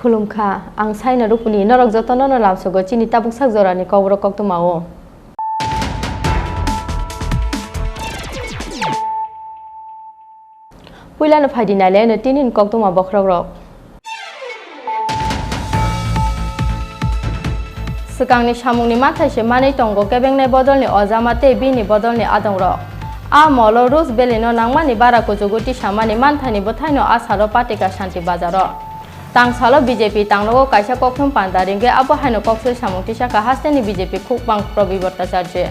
खुलुमखा आं साइना रुपुनि नरक जतन न लामसगो चिनि ताबुक साक जरानि कबर कक्तु माओ पुइलानो फाइदिनाले न तिनिन कक्तु मा बख्रग रक सकांनि सामुंनि माथाइसे मानै टंगो केबेंनाय बदलनि अजामाते बिनि बदलनि आदं रक आ मलो रुस बेलेनो नांमानि बाराको जुगुति सामानि मानथानि बथाइनो आसारो पाटिका शान्ति बाजारो तांसालो बीजेपी तांगलो काइसा कखुम पांदारिंगे आबो हाइनो कक्सेल सामुंति साका हास्तेनि बीजेपी खुकबां प्रबिबर्ताचार्य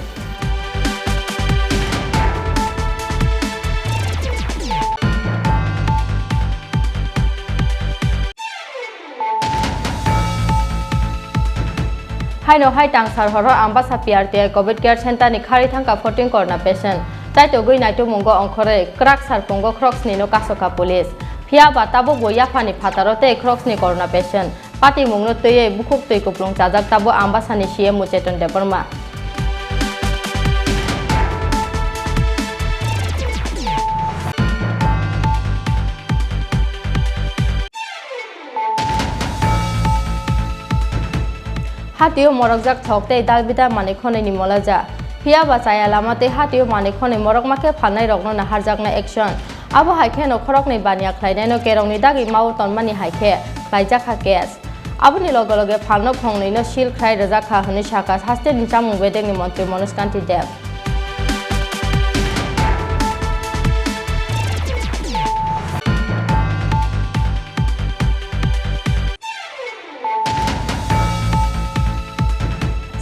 हाइनो हाइ तांसार हरो आम्बासा पीआरटीआई कोविड केयर सेंटर नि खारि थांका 14 कोरोना पेशेंट चाइतो गई नाइतो मुंगो अंखरे क्राक सारपुंगो क्रक्स निनो कासोका पुलिस फिया बाताबो बोयाफानि फातारोते क्रक्सनि कोरोना पेशेंट पार्टी मुंगनो तये बुखुक तय कुप्लुं चाजाक ताबो आम्बासानि सीएम मुचेतन देबरमा हातियो मरकजाक थकते दालबिदा मानिखने नि मलाजा फिया बाचाया लामाते हातियो मानिखने मरकमाके फाननाय रगनो नाहारजाकना एक्शन आबो हाइखे नखरक नै बानिया ख्लायनायनो केरंनि दागि माव तनमानि हाइखे ख्लायजाखा केस आबोनि लगे लगे फानो खंनैनो सिल ख्लाय रजाखा हनि साका सास्ते निचामुं बेदेंनि मन्त्री मनोज कान्ति देव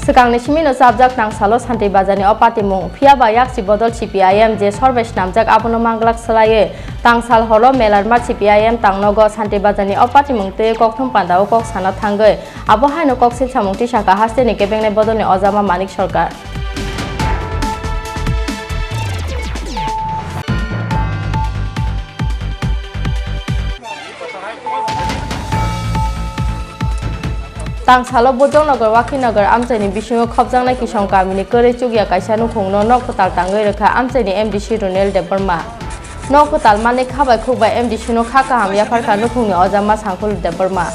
सकांनि सिमिनो साबजाक नांसालो सान्ति बाजारनि अपातिमुं फियाबा याक्सि बदल सीपीआईएम जे सर्वेश नामजाक आबोनो मांगलाक सलाये तांसाल हरो मेलारमा सीपीआईएम तांनगो सान्ति बाजारनि अपातिमुं ते कक्थुम पान्दाओ कक साना थांगै आबो हाइनो कक्सिल सामुंति साका हास्तेनि केबेंनाय बदलनि अजामा मानिक सरकार तांसालो बोजोंनगर वाखिनगर आमचाइनि बिसिङाव खबजांनाय किसं गामिनि कोरै चुगिया काइसा नुखुंनो नखताल तांगै रोखा आमचाइनि एमडीसी रुनेल देबरमा नखताल माने खाबाय खुबाय एमडीसी नो खाका हामिया फारका नुखुंनि अजामा सांखुल देबरमा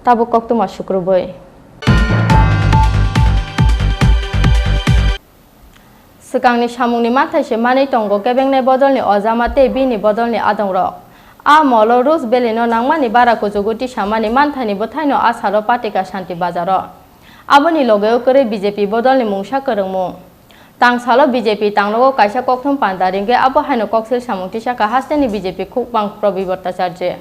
ताबो कक्तुमा शुक्रबै सकांनि सामुंनि माथाइसे मानै टंगो केबेंनाय बदलनि अजामाते बिनि बदलनि आदं रक आ मलो रुस बेलेनो नांमानि बाराको जुगुति सामानि मानथानि बथाइनो आसारो पाटिका शान्ति बाजारो आबोनि लगेओ करे बीजेपी बदलनि मुंसा करंमु तांसालो बीजेपी तांगलो काइसा कक्थुम पांदारिंगे आबो हाइनो कक्सेल सामुंति साका हास्तेनि बीजेपी खुकबां प्रबिबर्ताचार्य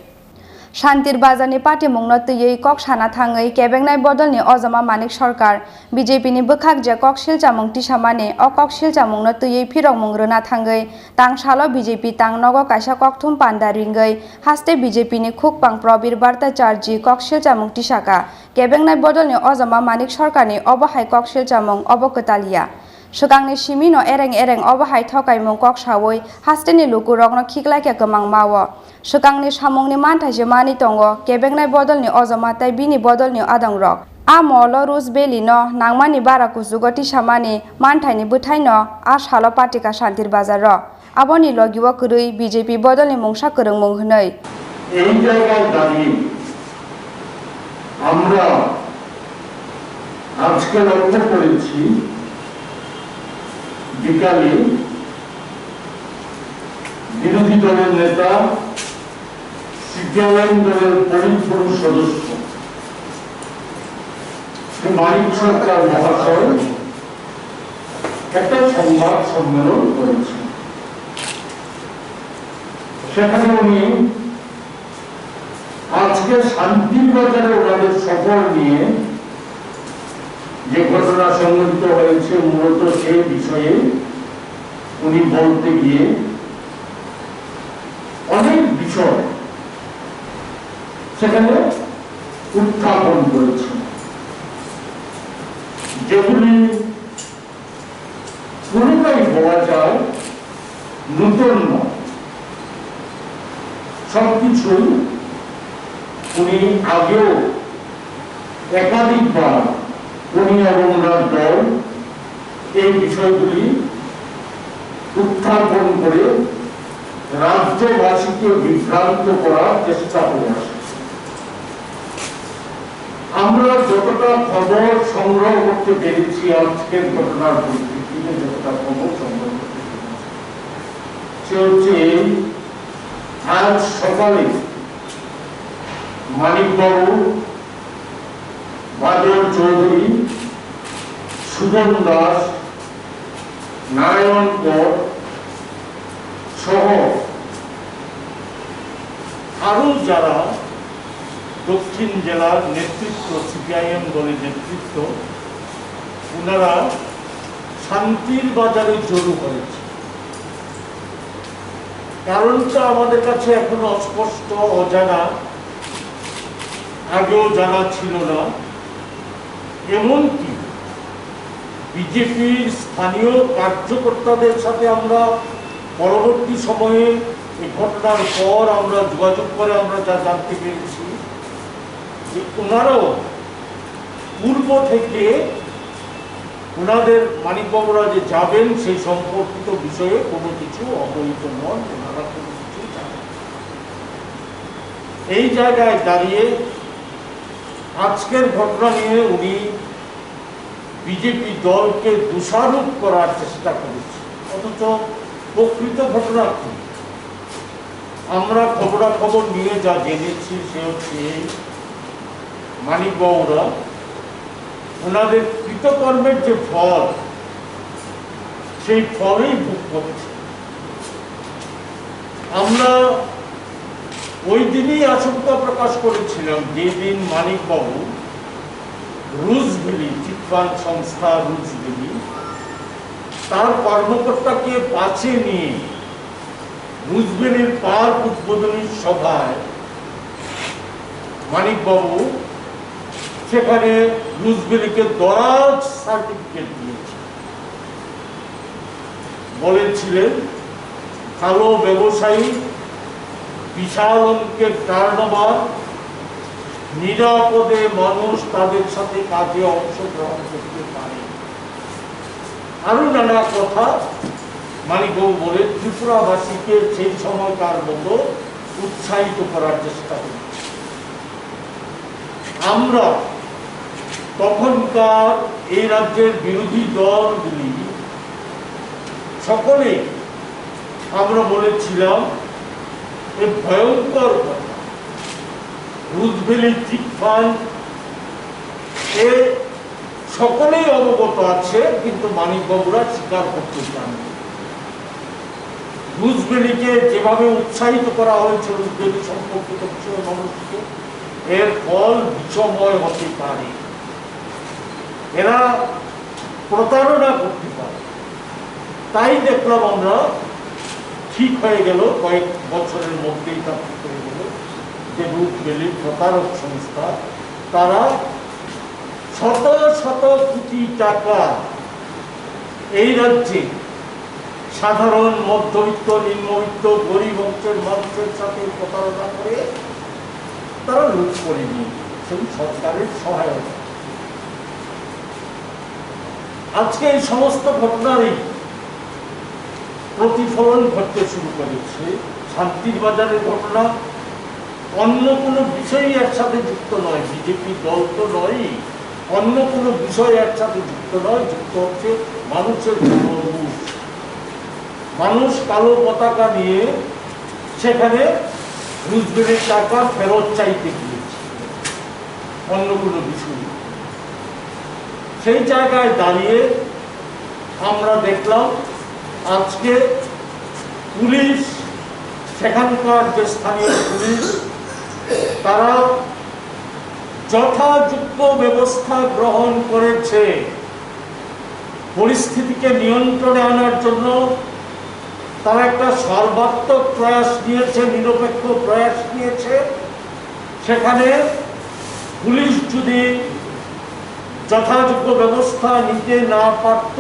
शान्तिर बाजारनि पार्टी मुंनो तयै कक साना थाङै केबेंनाय बदलनि अजामा मानिक सरकार बीजेपीनि बोखाक जे कक्सिल जामुंति सामाने अ कक्सिल जामुंनो तयै फिरक मुंग्रोना थाङै तांसालो बीजेपी तांनगो काइसा कक्थुम पान्दारिंगै हास्ते बीजेपीनि खुकबां प्रबिरबार्ताचार्य कक्सिल जामुंति साका केबेंनाय बदलनि अजामा मानिक सरकारनि अबहाय कक्सिल जामुं अबकतालिया सकांनि सिमिनो एरें एरें अबहाय थकाइमुं कक सावै हास्तेनि लुकु रगनो खिगलायके गोमां मावो सकांनि सामुंनि मानथाइसे मानि टंगो केबेंनाय बदलनि अजामाताय बिनि बदलनि आदं रक आ मलो रुस बेलिनो नांमानि बाराकु जुगति सामानि मानथाइनि बोथाइनो आ सालो पाटिका शान्तिर बाजार आबोनि लगिव करै बीजेपी बदलनि मुंसा करंमुं हनै এই জায়গায় দাঁড়িয়ে আমরা আজকে লক্ষ্য করেছি বিকালে বিরোধী দলের নেতা, সিপিআইএম দলের পরিপূর্ণ সদস্য শ্রী মানিক সরকার মহাশয় একটা সংবাদ সম্মেলন করেছেন। সেখানে উনি আজকে শান্তির বাজারে ওনাদের সফর নিয়ে যে ঘটনা সংঘটিত হয়েছে মূলত সেই বিষয়ে উনি বলতে গিয়ে অনেক বিষয় সেখানে উত্থাপন করেছেন, যেগুলি কোনটাই বলা যায় নতুন নয়। সবকিছুই উনি আগেও একাধিকবার উনি এবং ওনার দল এই বিষয়গুলি উত্থাপন করে রাজ্যবাসীকে বিভ্রান্ত করার চেষ্টা করে আসছে। আমরা যতটা খবর সংগ্রহ করতে পেরেছি, আজকের ঘটনার পরিপ্রেক্ষিতে যতটা খবর সংগ্রহ করতে পেরেছি, সে হচ্ছে আজ সকালে মানিকবাবু, বাদল চৌধুরী, সুজন দাস, নারায়ণ কর সহ আরো যারা দক্ষিণ জেলার নেতৃত্ব, সিপিআইএম দলের নেতৃত্ব, ওনারা শান্তির বাজারে জড়ো হয়েছে। কারণটা আমাদের কাছে এখনো অস্পষ্ট, অজানা, আগেও জানা ছিল না। এমনকি বিজেপির স্থানীয় কার্যকর্তাদের সাথে আমরা পরবর্তী সময়ে এই ঘটনার পর আমরা যোগাযোগ করে আমরা যা জানতে পেরেছি যে ওনারাও পূর্ব থেকে ওনাদের মানিকবাবুরা যে যাবেন সেই সম্পর্কিত বিষয়ে কোনো কিছু অবহিত নন, ওনারা কোনো কিছু জানেন। এই জায়গায় দাঁড়িয়ে আজকের ঘটনা নিয়ে উনি বিজেপি দলকে দোষারোপ করার চেষ্টা করেছে, অথচ প্রকৃত ঘটনা কি আমরা খবরাখবর নিয়ে যা জেনেছি সে হচ্ছে মানিকবাবুরা ওনাদের কৃতকর্মের যে ফল সেই ফলেই ভোগ করছে। আমরা ওই দিনই আশঙ্কা প্রকাশ করেছিলাম যেদিন মানিকবাবু রুজভেলি চিটফান্ড সংস্থা রুজভেলি তার কর্মকর্তাকে পাশে নিয়ে রুজভেলির পার্ক উদ্বোধনী সভায় মানিকবাবু সেখানে রুজভেলিকে দরাজ সার্টিফিকেট দিয়েছে, বলেছিলেন কালো ব্যবসায়ী, বিশাল অঙ্কের টার্নওভার, নিরাপদে মানুষ তাদের সাথে কাজে অংশগ্রহণ করতে পারে। আরো নানা কথা মানিকবাবু বলে ত্রিপুরাবাসীকে সেই সময়কার মতো উৎসাহিত করার চেষ্টা করছে। আমরা তখনকার এই রাজ্যের বিরোধী দলগুলি সকলে আমরা বলেছিলাম এই ভয়ঙ্কর কথা, রুজভেলি চিটফান্ড এ সকলেই অবগত আছে, কিন্তু মানিকবাবুরা স্বীকার করতে চান। রুজভেলিকে যেভাবে উৎসাহিত করা হয়েছে রুজভেলি সম্পর্কিত বিষয় মানুষকে, এর ফল বিষময় হতে পারে, এরা প্রতারণা করতে পারে। তাই দেখলাম আমরা ঠিক হয়ে গেল, কয়েক বছরের মধ্যেই তা ঠিক হয়ে গেল যে রুজভেলি প্রতারক সংস্থা, তারা শত শত কোটি টাকা এই রাজ্যে সাধারণ মধ্যবিত্ত, নিম্নবিত্ত, গরিব অংশের মানুষের সাথে প্রতারণা করে তারা লুট করে নিয়ে সেই সরকারের সহায়তা। আজকে এই সমস্ত ঘটনারই প্রতিফলন ঘটতে শুরু করেছে। শান্তির বাজারের ঘটনা অন্য কোনো বিষয় এর সাথে যুক্ত নয়, বিজেপি দল তো নয়, অন্য কোনো বিষয় এর সাথে যুক্ত নয়, যুক্ত হচ্ছে মানুষের জনরোষ। মানুষ কালো পতাকা নিয়ে সেখানে ঘুষ বেড়ে টাকা ফেরত চাইতে গিয়েছে অন্য কোনো বিষয়। সেই জায়গায় দাঁড়িয়ে আমরা দেখলাম আজকে পুলিশ, সেখানকার যে স্থানীয় পুলিশ, তারা যথাযোগ্য ব্যবস্থা গ্রহণ করেছে পরিস্থিতিকে নিয়ন্ত্রণে আনার জন্য। তারা একটা সর্বাত্মক প্রয়াস নিয়েছে, নিরপেক্ষ প্রয়াস নিয়েছে। সেখানে পুলিশ যদি যথাযোগ্য ব্যবস্থা নিতে না পারত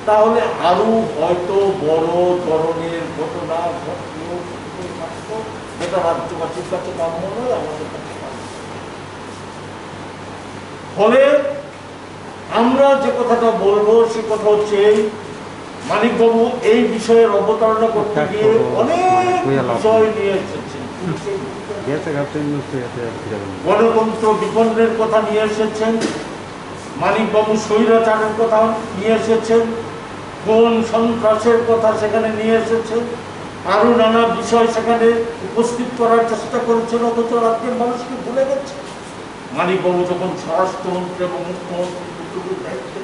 তাহলে আরো হয়তো বড় ধরনের ঘটনা ঘটতেও থাকতো, যেটা রাজ্যবাসীর কাছে কাম্য নয়, আমাদের কাছে কাম্য। ফলে আমরা যে কথাটা বলবো সে কথা হচ্ছে মানিকবাবু এই বিষয়ের অবতারণা করতে গিয়ে অনেক বিষয় নিয়ে এসেছেন। গণতন্ত্র বিপন্নের কথা নিয়ে এসেছেন, মানিকবাবু স্বৈরাচারের কথা নিয়ে এসেছেন, কোন সন্ত্রাসের কথা সেখানে নিয়ে এসেছেন, আরো নানা বিষয় সেখানে উপস্থিত করার চেষ্টা করেছেন, অথচ রাজ্যের মানুষকে ভুলে গেছে। মানিকবাবু যখন স্বরাষ্ট্রমন্ত্রী এবং মুখ্যমন্ত্রী দায়িত্বে,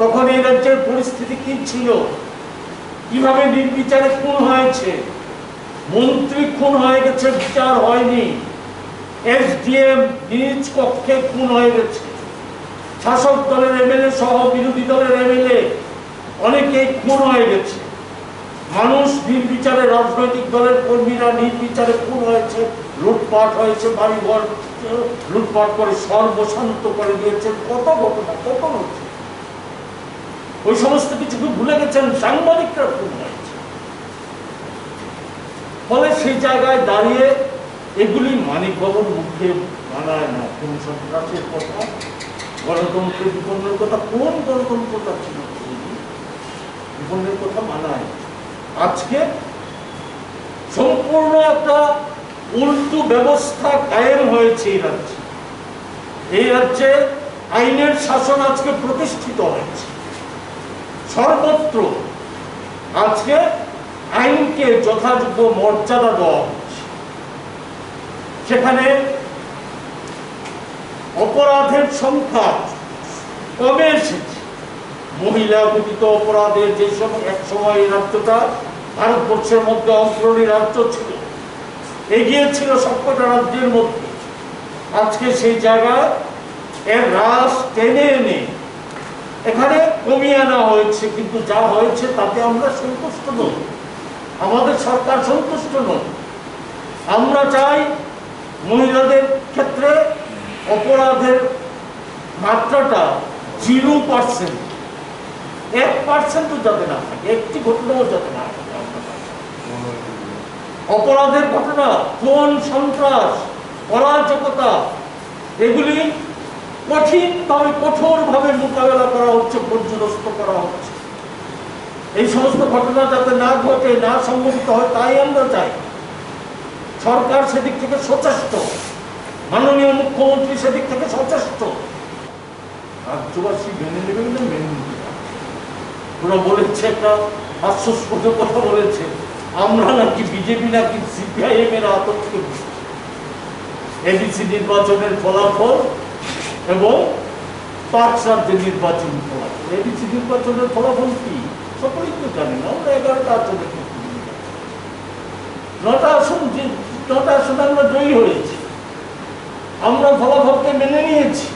তখন এই রাজ্যের পরিস্থিতি কি ছিল, কিভাবে নির্বিচারে খুন হয়েছে, মন্ত্রী খুন হয়ে গেছে, বিচার হয়নি, এসডিএম নিজ কক্ষে খুন হয়ে গেছে, শাসক দলের এমএলএ সহ বিরোধী দলের এমএলএ অনেকেই খুন হয়ে গেছে, মানুষ নির্বিচারে, রাজনৈতিক দলের কর্মীরা নির্বিচারে খুন হয়েছে, লুটপাট হয়েছে, বাড়িঘর লুটপাট করে সর্বশান্ত করে দিয়েছে, কত ঘটনা, কত হচ্ছে। ওই সমস্ত কিছুকে ভুলে গেছেন, সাংবাদিকরা খুন হয়েছে। ফলে সেই জায়গায় দাঁড়িয়ে এগুলি মানিকবাবুর মুখে মানায় না। কোন সন্ত্রাসের কথা, গণতন্ত্রের বিপন্নের কথা, কোন গণতন্ত্রটা ছিল বিপন্নের কথা মানায়। আজকে সম্পূর্ণ একটা উল্টো ব্যবস্থা কায়েম হয়েছে এই রাজ্যে। এই রাজ্যে আইনের শাসন আজকে প্রতিষ্ঠিত হয়েছে সর্বত্র। আজকে আইনকে যথাযোগ্য মর্যাদা দেওয়া হচ্ছে। সেখানে অপরাধের সংখ্যা কমে এসেছে। মহিলা ঘটিত অপরাধের যে এক সময় এই রাজ্যটা ভারতবর্ষের মধ্যে অগ্রণী রাজ্য ছিল, এগিয়ে ছিল সবকটা রাজ্যের মধ্যে, আজকে সেই জায়গায় এর হ্রাস টেনে এনে এখানে কমিয়ে আনা হয়েছে। কিন্তু যা হয়েছে তাতে আমরা সন্তুষ্ট নই, আমাদের সরকার সন্তুষ্ট নয়। আমরা চাই মহিলাদের ক্ষেত্রে অপরাধের মাত্রাটা 0%, 1% যাতে না থাকে, একটি ঘটনাও যাতে না থাকে। অপরাধের ঘটনা, কোন সন্ত্রাস, অরাজকতা, এগুলি কঠিনভাবে, কঠোরভাবে মোকাবেলা করা হচ্ছে, পর্যদস্ত করা হচ্ছে। এই সমস্ত ঘটনা যাতে না ঘটে, না সংঘটিত হয়, তাই আমরা চাই। সরকার সেদিক থেকে সচেষ্ট, মাননীয় মুখ্যমন্ত্রী সেদিক থেকে সচেষ্ট। রাজ্যবাসী মেনে নেবে না, মেনে নেবে না। ওরা বলেছে, একটা হাস্যস্পদ কথা বলেছে, আমরা নাকি বিজেপি নাকি সিপিআইএম এর আতঙ্কে এডিসি নির্বাচনের ফলাফল এবং 5 রাজ্যের নির্বাচনের ফলাফল। এডিসি নির্বাচনের ফলাফল কি সকলেই তো জানি না। আমরা 11টা আসনে 9টা আসনে আমরা জয়ী হয়েছি। আমরা ফলাফলকে মেনে নিয়েছি।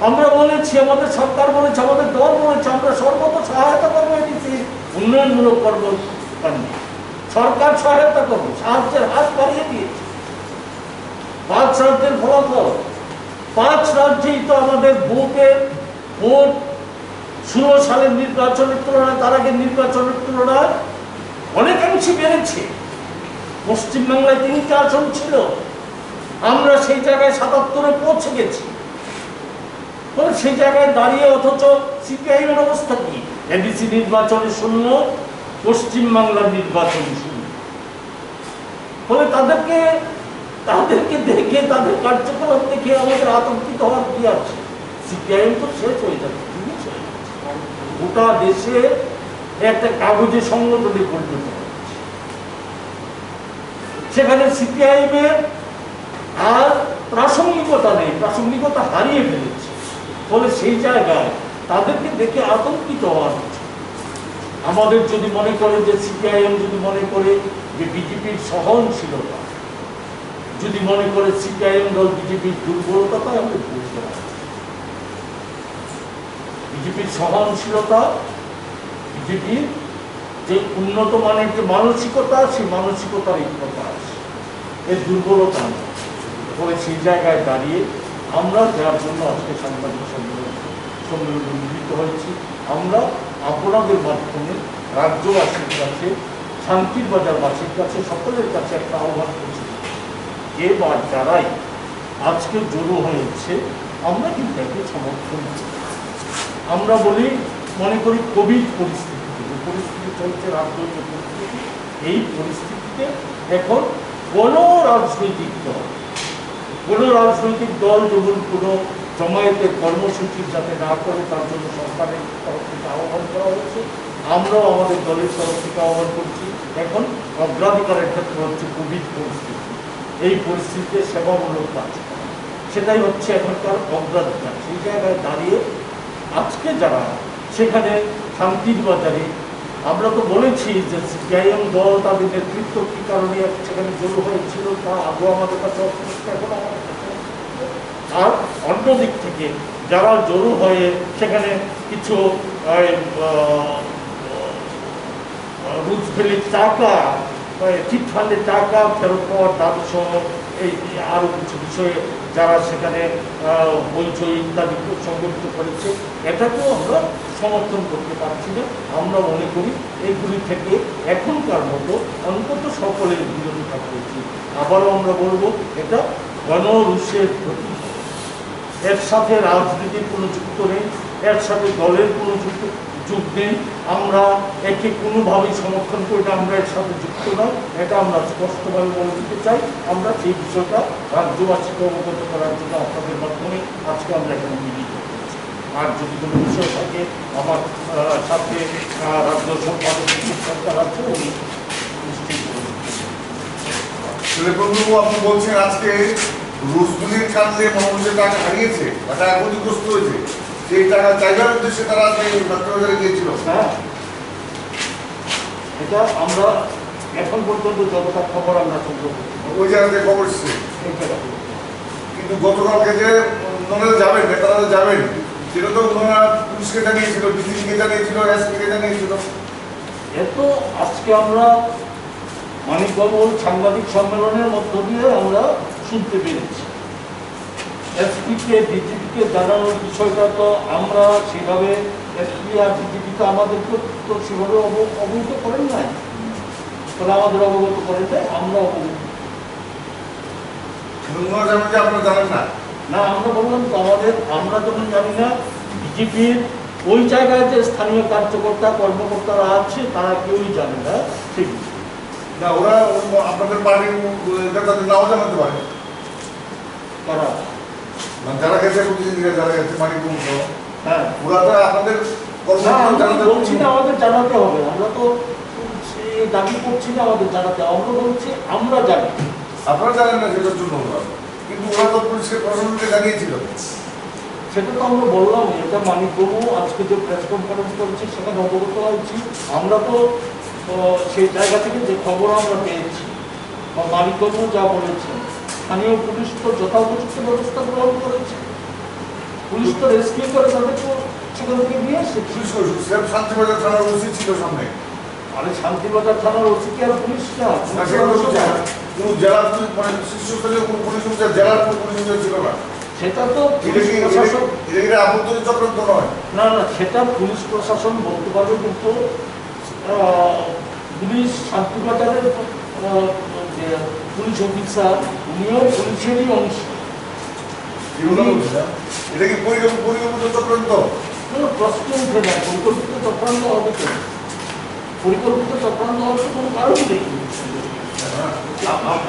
আমরা বলেছি, আমাদের সরকার বলেছে, আমাদের দল বলেছে, আমরা সর্বত সহায়তা করবো এডিসি উন্নয়নমূলক কর্মকাণ্ডে। সরকার সহায়তা করবো, সাহায্যের হাত বাড়িয়ে দিয়েছে। 5 রাজ্যের ফলাফল, 5 রাজ্যেই তো আমাদের ভোট 16 সালের নির্বাচনের তুলনায়, তার আগের নির্বাচনের তুলনায় অনেকাংশে বেড়েছে। পশ্চিমবাংলায় 3টা আসন ছিল, আমরা সেই জায়গায় 77-এ পৌঁছে গেছি। সেই জায়গায় দাঁড়িয়ে অথচ সিপিআইএম এর অবস্থা কি? এডিসি নির্বাচনে 0, পশ্চিমবাংলার নির্বাচনে 0। ফলে তাদেরকে দেখে, তাদের কার্যকলাপ দেখে আমাদের আতঙ্কিত হওয়ার কি আছে? সিপিআইএম তো শেষ হয়ে যাবে, গোটা দেশে একটা কাগজে সংগঠনে পরিণত হচ্ছে। সেখানে সিপিআইএমের আর প্রাসঙ্গিকতা নেই, প্রাসঙ্গিকতা হারিয়ে ফেলেছে। ফলে সেই জায়গায় তাদেরকে দেখে আতঙ্কিত হওয়া হচ্ছে। আমাদের যদি মনে করে যে সিপিআইএম যদি মনে করে যে বিজেপির সহনশীলতা, যদি মনে করে সিপিআইএম দল বিজেপির দুর্বলতা, তাই আমরা বুঝতে পারি বিজেপির সহনশীলতা, বিজেপির যে উন্নত মানের যে মানসিকতা, সেই মানসিকতার প্রকাশ, এর দুর্বলতা নেই। ফলে সেই জায়গায় দাঁড়িয়ে আমরা যার জন্য আজকে সাংবাদিক সম্মেলনে মিলিত হয়েছি, আমরা আপনাদের মাধ্যমে রাজ্যবাসীর কাছে, শান্তির বাজারবাসীর কাছে, সকলের কাছে একটা আহ্বান করছি, এবার যারাই আজকে জড়ো হয়েছে আমরা কিন্তু একে সমর্থন করি। আমরা বলি, মনে করি কোভিড পরিস্থিতিতে যে পরিস্থিতি চলছে, রাজনৈতিক পরিস্থিতি, এই পরিস্থিতিতে এখন কোনো রাজনৈতিক দল যখন কোনো জমায়েতের কর্মসূচি যাতে না করে তার জন্য সরকারের তরফ থেকে আহ্বান করা হয়েছে। আমরাও আমাদের দলের তরফ থেকে আহ্বান করছি। এখন অগ্রাধিকারের ক্ষেত্রে হচ্ছে কোভিড পরিস্থিতি, এই পরিস্থিতিতে সেবামূলক কাজ করা, সেটাই হচ্ছে এখনকার অগ্রাধিকার। সেই জায়গায় দাঁড়িয়ে আজকে যারা সেখানে শান্তির বাজারে, আমরা তো বলেছি যে সিপিআইএম দল তাদের নেতৃত্ব কী কারণে সেখানে জড়ো হয়েছিল তা আগেও আমাদের কাছে এখন আমাদের কাছে। আর অন্যদিক থেকে যারা জড়ো হয়ে সেখানে কিছু রুজভ্যালির টাকা, চিট ফান্ডের টাকা ফেরত পাওয়ার দাবি সহ এই আরও কিছু বিষয়ে যারা সেখানে বইচই ইত্যাদি সংগঠিত করেছে, এটাকেও আমরা সমর্থন করতে পারছি না। আমরা মনে করি এইগুলি থেকে এখনকার মতো অন্তত সকলের বিরত থাকা উচিত। আবারও আমরা বলবো, এটা গণরুষের প্রতি, এর সাথে রাজনীতির কোনো যুক্ত নেই, এর সাথে দলের কোনো যুগ নেই। আমরা একে কোনোভাবেই সমর্থন করি না, আমরা এর সাথে যুক্ত নয়, এটা আমরা স্পষ্টভাবে বলে দিতে চাই। আমরা সেই বিষয়টা রাজ্যবাসীকে অবগত করার জন্য আপনাদের মাধ্যমে আজকে আমরা এখানে মিলিত করছি। আর যদি কোনো বিষয় থাকে, আমার সাথে রাজ্য সম্পাদক সরকার আছে, উনি নিশ্চয়ই আপনি বলছেন আজকে রুজভ্যালির কারণে মানুষের টাকা হারিয়েছে, টাকা ক্ষতিগ্রস্ত হয়েছে, সেই টাকা চাইবার উদ্দেশ্যে তারা বাজারে গিয়েছিল। হ্যাঁ, এটা আমরা এখন পর্যন্ত যতটা খবর আমরা সংগ্রহ করছি ওই জায়গাতে খবর এসছে। কিন্তু গতকালকে যে ওনারা যাবেন, নেতারা যাবেন, সেটা তো ওনারা পুলিশকে জানিয়েছিল, ডিসিকে জানিয়েছিল, এসপিকে জানিয়েছিল। এত আজকে আমরা মানিকবাবুর সাংবাদিক সম্মেলনের মধ্য দিয়ে আমরা শুনতে পেরেছি। এসপিকে ডিজিপিকে জানানোর বিষয়টা তো আমরা সেভাবে, এসপি আর ডিজিপি তো আমাদেরকে তো সেভাবে অবহিত করেন নাই, তাহলে আমাদের অবগত করেন নাই, আমরা অবগত আপনারা জানেন না। না, আমরা বললাম তো আমরা যখন জানি না, বিজেপির ওই জায়গায় যে স্থানীয় কার্যকর্তা কর্মকর্তারা আছে তারা কেউই জানে না। ঠিক না, ওরা আপনাদের পার্টির নেতাদের নাও জানাতে পারে, তারা যারা গেছে যারা গেছে মানিকপুর, হ্যাঁ, ওরা তো আপনাদের বলছি না আমাদের জানাতে হবে, আমরা তো দাবি করছি না আমাদের জানাতে, আমরা বলছি আমরা জানি। আপনারা জানেন না সেটার জন্য, কিন্তু ওরা তো পুলিশকে প্রশাসনকে জানিয়েছিল। সেটা তো আমরা বললাম, এটা মানিকবাবু আজকে যে প্রেস কনফারেন্স করেছে সেখানে অবগত হয়েছি। আমরা তো সেই জায়গা থেকে যে খবর আমরা পেয়েছি বা মানিকবাবু যা বলেছেন, স্থানীয় পুলিশ তো যথাযথ ব্যবস্থা গ্রহণ করেছে, পুলিশ তো রেস্কিউ করে তাদেরকে সেখান থেকে নিয়ে এসেছে। শান্তিবাজার থানার ওসি ছিল সামনে। আরে শান্তিবাজার থানার ওসি কি আর পুলিশ না? জেলা মানে শীর্ষস্তরীয় কোন পুলিশ অফিসার, জেলার কোন পুলিশ অফিসার ছিল না। সেটা তো আপত্তি চক্রান্ত নয়। না না, সেটা পুলিশ প্রশাসন বলতে পারবে, কিন্তু পুলিশ শান্তিবাজারের যে পুলিশ অফিসার, উনিও পুলিশেরই অংশ। এটা কি পরিকল্পিত চক্রান্ত? প্রশ্ন উঠে না, পরিকল্পিত চক্রান্ত হবে তো, পরিকল্পিত চক্রান্ত হওয়ার তো কোনো কারণ নেই।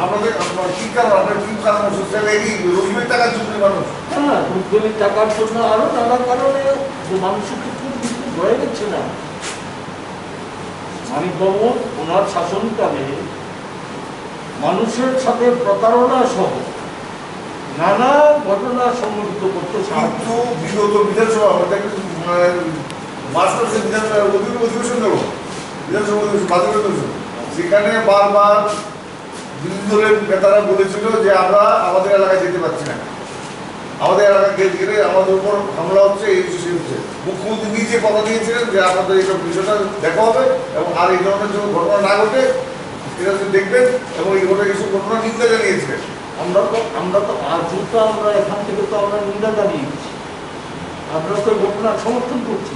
আপনাদের কি কারণ, আপনার কি কারণ রুজভ্যালির টাকা চুক্তি মানুষ? হ্যাঁ, রুজভ্যালির টাকার জন্য আরো নানা কারণে যে মানুষের কিন্তু হয়ে গেছে না। মানিকবাবু ওনার শাসনকালে মানুষের সাথে প্রতারণা সহ নানা ঘটনা সংঘটিত করতে সাহায্য। কিন্তু বিগত বিধানসভা মার্চ মাসে অধিবেশন দেবো, বিধানসভা অধিবেশন, সেখানে বারবার বিরোধী দলের নেতারা বলেছিল যে আমরা আমাদের এলাকায় যেতে পারছি না, আমাদের এলাকায় গেলে আমাদের উপর হামলা হচ্ছে, এই বিষয় হচ্ছে। মুখ্যমন্ত্রী নিজে কথা দিয়েছিলেন যে আপনাদের এইসব বিষয়টা দেখা হবে এবং আর এই ধরনের কোনো ঘটনা না ঘটে এটা দেখবেন, এবং এই ঘটনা কিছু ঘটনা নিন্দা জানিয়েছিলেন। আমরা তো আজও তো আমরা এখান থেকে তো আমরা নিন্দা জানিয়েছি, আমরা তো ঘটনার সমর্থন করছি,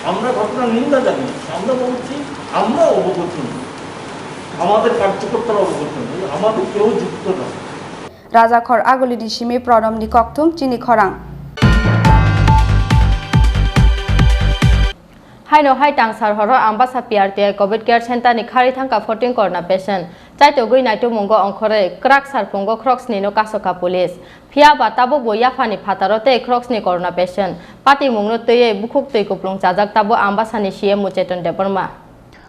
আমরা ঘটনার নিন্দা জানিয়েছি, আমরা বলছি আমরা অবগত নই, আমাদের কার্যকর্তারা অবগত নই, আমাদের কেউ যুক্ত নয়। রাজাখর আগলি ডিসিমি প্রণমনি ককথুম চিনি খরাং হাইনো হাই টাংসার হর Ambassa PRTI Covid care centre ni khari thangka 14 corona patient chaito gui naitu mungo ongkhore krak sarpungo crocs ni no kasoka police phia ba tabo boya phani phatarote crocs ni corona patient pati mungno teye bukhuk tei kuplung chajak tabo ambasa ni CM Mucheton Deborma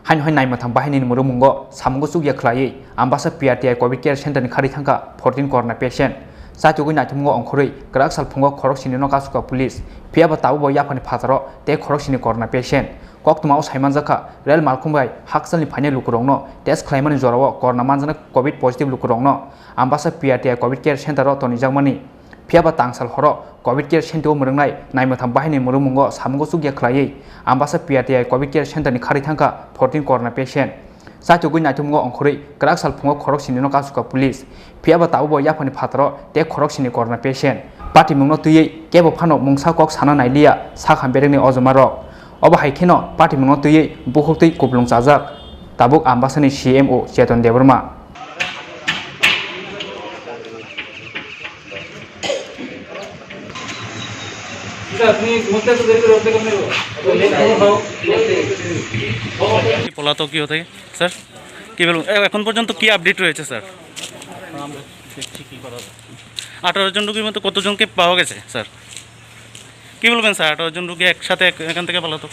hain hoi nai mathang bahini ni murumungo samgo sugya khlai ambasa PRTI covid care center ni khari thangka 14 corona patient chaito gui naitu mungo ongkhore krak sarpungo khorok sini no kasoka police phia ba tabo boya phani phataro te khorok sini corona patient Koktumao Simon Zaka, Real Malkumbai, Haxel in Pane Lukurongno, Test Clayman in Zorro, Cornamanzana, COVID positive Lukurongno, Ambassa PRTI COVID care center Tony Jamani, Piaba Tangsal Horo, COVID care center Murungai, Naimatam Bahini Murumungo, Samgo Sugia Claye, Ambassa PRTI COVID care center in Karitanka, 14 corona patient. Sato Guinatungo on Kore, Graxal Pungo Corroxin in Okasuka police, Piaba Taubo Yapani Patro, De Corroxin in corona patient. Party Mungo to ye, Gabo Pano, Mungsakok Sana Ilia, Sakhan Bereni Ozomaro. Oba haikeno party mungo tuye bukhukti kuplung chajak tabuk ambasani CMO Cheton Deborma পলাতক কি হতে sir কি বলুন এখন পর্যন্ত কি update রয়েছে sir 18 জন রোগীর মধ্যে কতজনকে পাওয়া গেছে স্যার কি বলবেন স্যার 18 জন রোগী একসাথে এখান থেকে পলাতক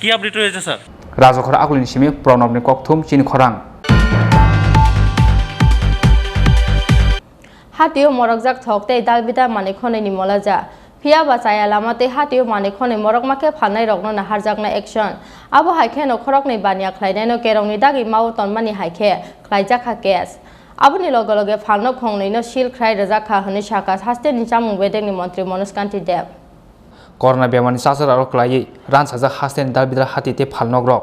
কি আপডেট রয়েছে স্যার রাজখর আগলিনি সিমি প্রণবনি ককথুম চিনি খরাং হাতিও মরকজাক থকতে দালবিদা মানে খনে ni molaja phia ba chaya lamate hatio mane khone morok make phalnai rokno na harjakna action abo haikhe no khorok ni bania khlainai no kerong ni dagi mau ton mani haikhe khlaijaka case aboni loge loge phalno khongnai no sil khrai rajakha honi shaka haste ni chamung bedeng ni mantri Manuskanti Dev Corona bemani sasar aro klai ran saja hasten dalbidra hatite phalnogrok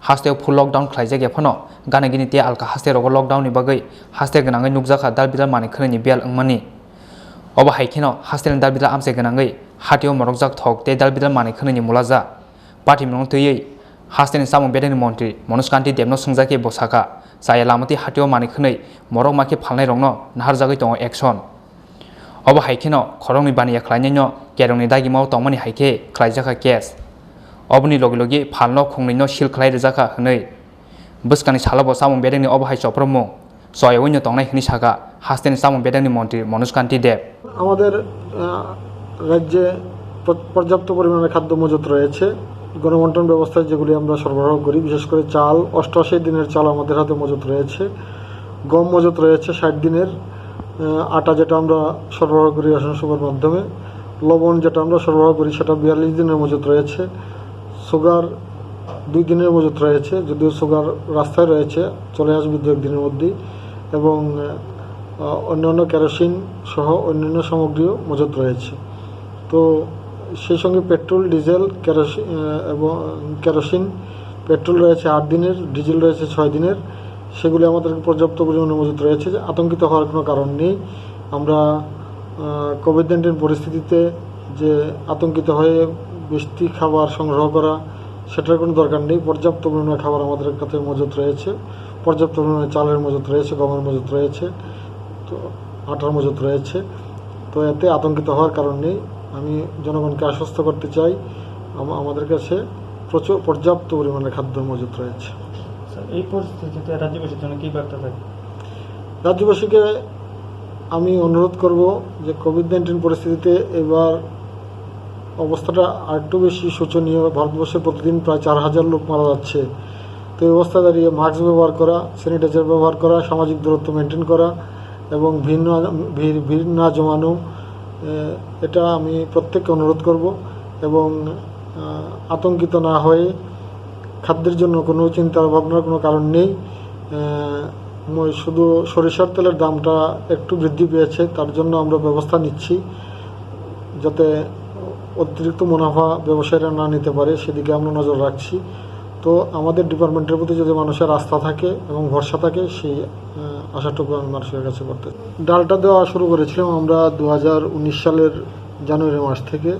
haste full lockdown khlaijak ephano ganagini te alka haste rogo lockdown ni bagai haste ganangai nukjaka dalbidra mani khani bial angmani Oba haikeno hasten dalbidra amse ganangai hatio morokjak thok te dalbidra mani khani mulaja party mong tei hasten samung bedeni mantri Manuskanti Devno sungjake bosaka saya lamati hatio mani khani morok make phalnai rongno nahar jagai tong action Oba haikeno khorongni baniya khlainino kerongni dagi mau tongmani haike khlaijaka case Obni logi logi phalno khongnino sil khlai rejaka hnei buskani salabo samung bedeni oba hai chopromo soyawino tongnai hni saka hasten samung bedeni mantri Manuskanti Dev আমাদের রাজ্যে পর্যাপ্ত পরিমাণে খাদ্য মজুত রয়েছে গণবন্টন ব্যবস্থায় যেগুলি আমরা সরবরাহ করি বিশেষ করে চাল 88 দিনের চাল আমাদের হাতে মজুত রয়েছে গম মজুত রয়েছে 60 দিনের আটা যেটা আমরা সরবরাহ করি রেশন শপের মাধ্যমে লবণ যেটা আমরা সরবরাহ করি সেটা 42 দিনের মজুত রয়েছে সুগার 2 দিনের মজুত রয়েছে যদিও সুগার রাস্তায় রয়েছে চলে আসবে 2 দিনের মধ্যেই এবং অন্যান্য কেরোসিন সহ অন্যান্য সামগ্রীও মজুত রয়েছে তো সেই সঙ্গে পেট্রোল ডিজেল কেরোসিন পেট্রোল রয়েছে 8 দিনের ডিজেল রয়েছে 6 দিনের সেগুলি আমাদের পর্যাপ্ত পরিমাণে মজুত রয়েছে যে আতঙ্কিত হওয়ার কোনো কারণ নেই আমরা কোভিড-19 পরিস্থিতিতে যে আতঙ্কিত হয়ে বেশি খাবার সংগ্রহ করা সেটার কোনো দরকার নেই পর্যাপ্ত পরিমাণে খাবার আমাদের কাছে মজুত রয়েছে পর্যাপ্ত পরিমাণে চালের মজুত রয়েছে গমের মজুত রয়েছে তো আটার মজুত রয়েছে তো এতে আতঙ্কিত হওয়ার কারণ নেই আমি জনগণকে আশ্বস্ত করতে চাই আমাদের কাছে প্রচুর পর্যাপ্ত পরিমাণে খাদ্য মজুত রয়েছে এই পরিস্থিতিতে রাজ্যবাসীর জন্য কী বার্তা থাকে রাজ্যবাসীকে আমি অনুরোধ করব যে কোভিড-19 পরিস্থিতিতে এবার অবস্থাটা আরেকটু বেশি শোচনীয় ভারতবর্ষে প্রতিদিন প্রায় 4000 লোক মারা যাচ্ছে তো এই অবস্থায় দাঁড়িয়ে মাস্ক ব্যবহার করা, স্যানিটাইজার ব্যবহার করা, সামাজিক দূরত্ব মেনটেন করা এবং ভিড় না জমানো, এটা আমি প্রত্যেককে অনুরোধ করব। এবং আতঙ্কিত না হয়ে খাদ্যের জন্য কোনো চিন্তা ভাবনার কোনো কারণ নেই। শুধু সরিষার তেলের দামটা একটু বৃদ্ধি পেয়েছে, তার জন্য আমরা ব্যবস্থা নিচ্ছি যাতে অতিরিক্ত মুনাফা ব্যবসায়ীরা না নিতে পারে, সেদিকে আমরা নজর রাখছি। তো আমাদের ডিপার্টমেন্টের প্রতি যদি মানুষের আস্থা থাকে এবং ভরসা থাকে, সেই আশাটুকু আমি মানুষের কাছে করতে। ডালটা দেওয়া শুরু করেছিলাম আমরা 2019 সালের জানুয়ারি মাস থেকে।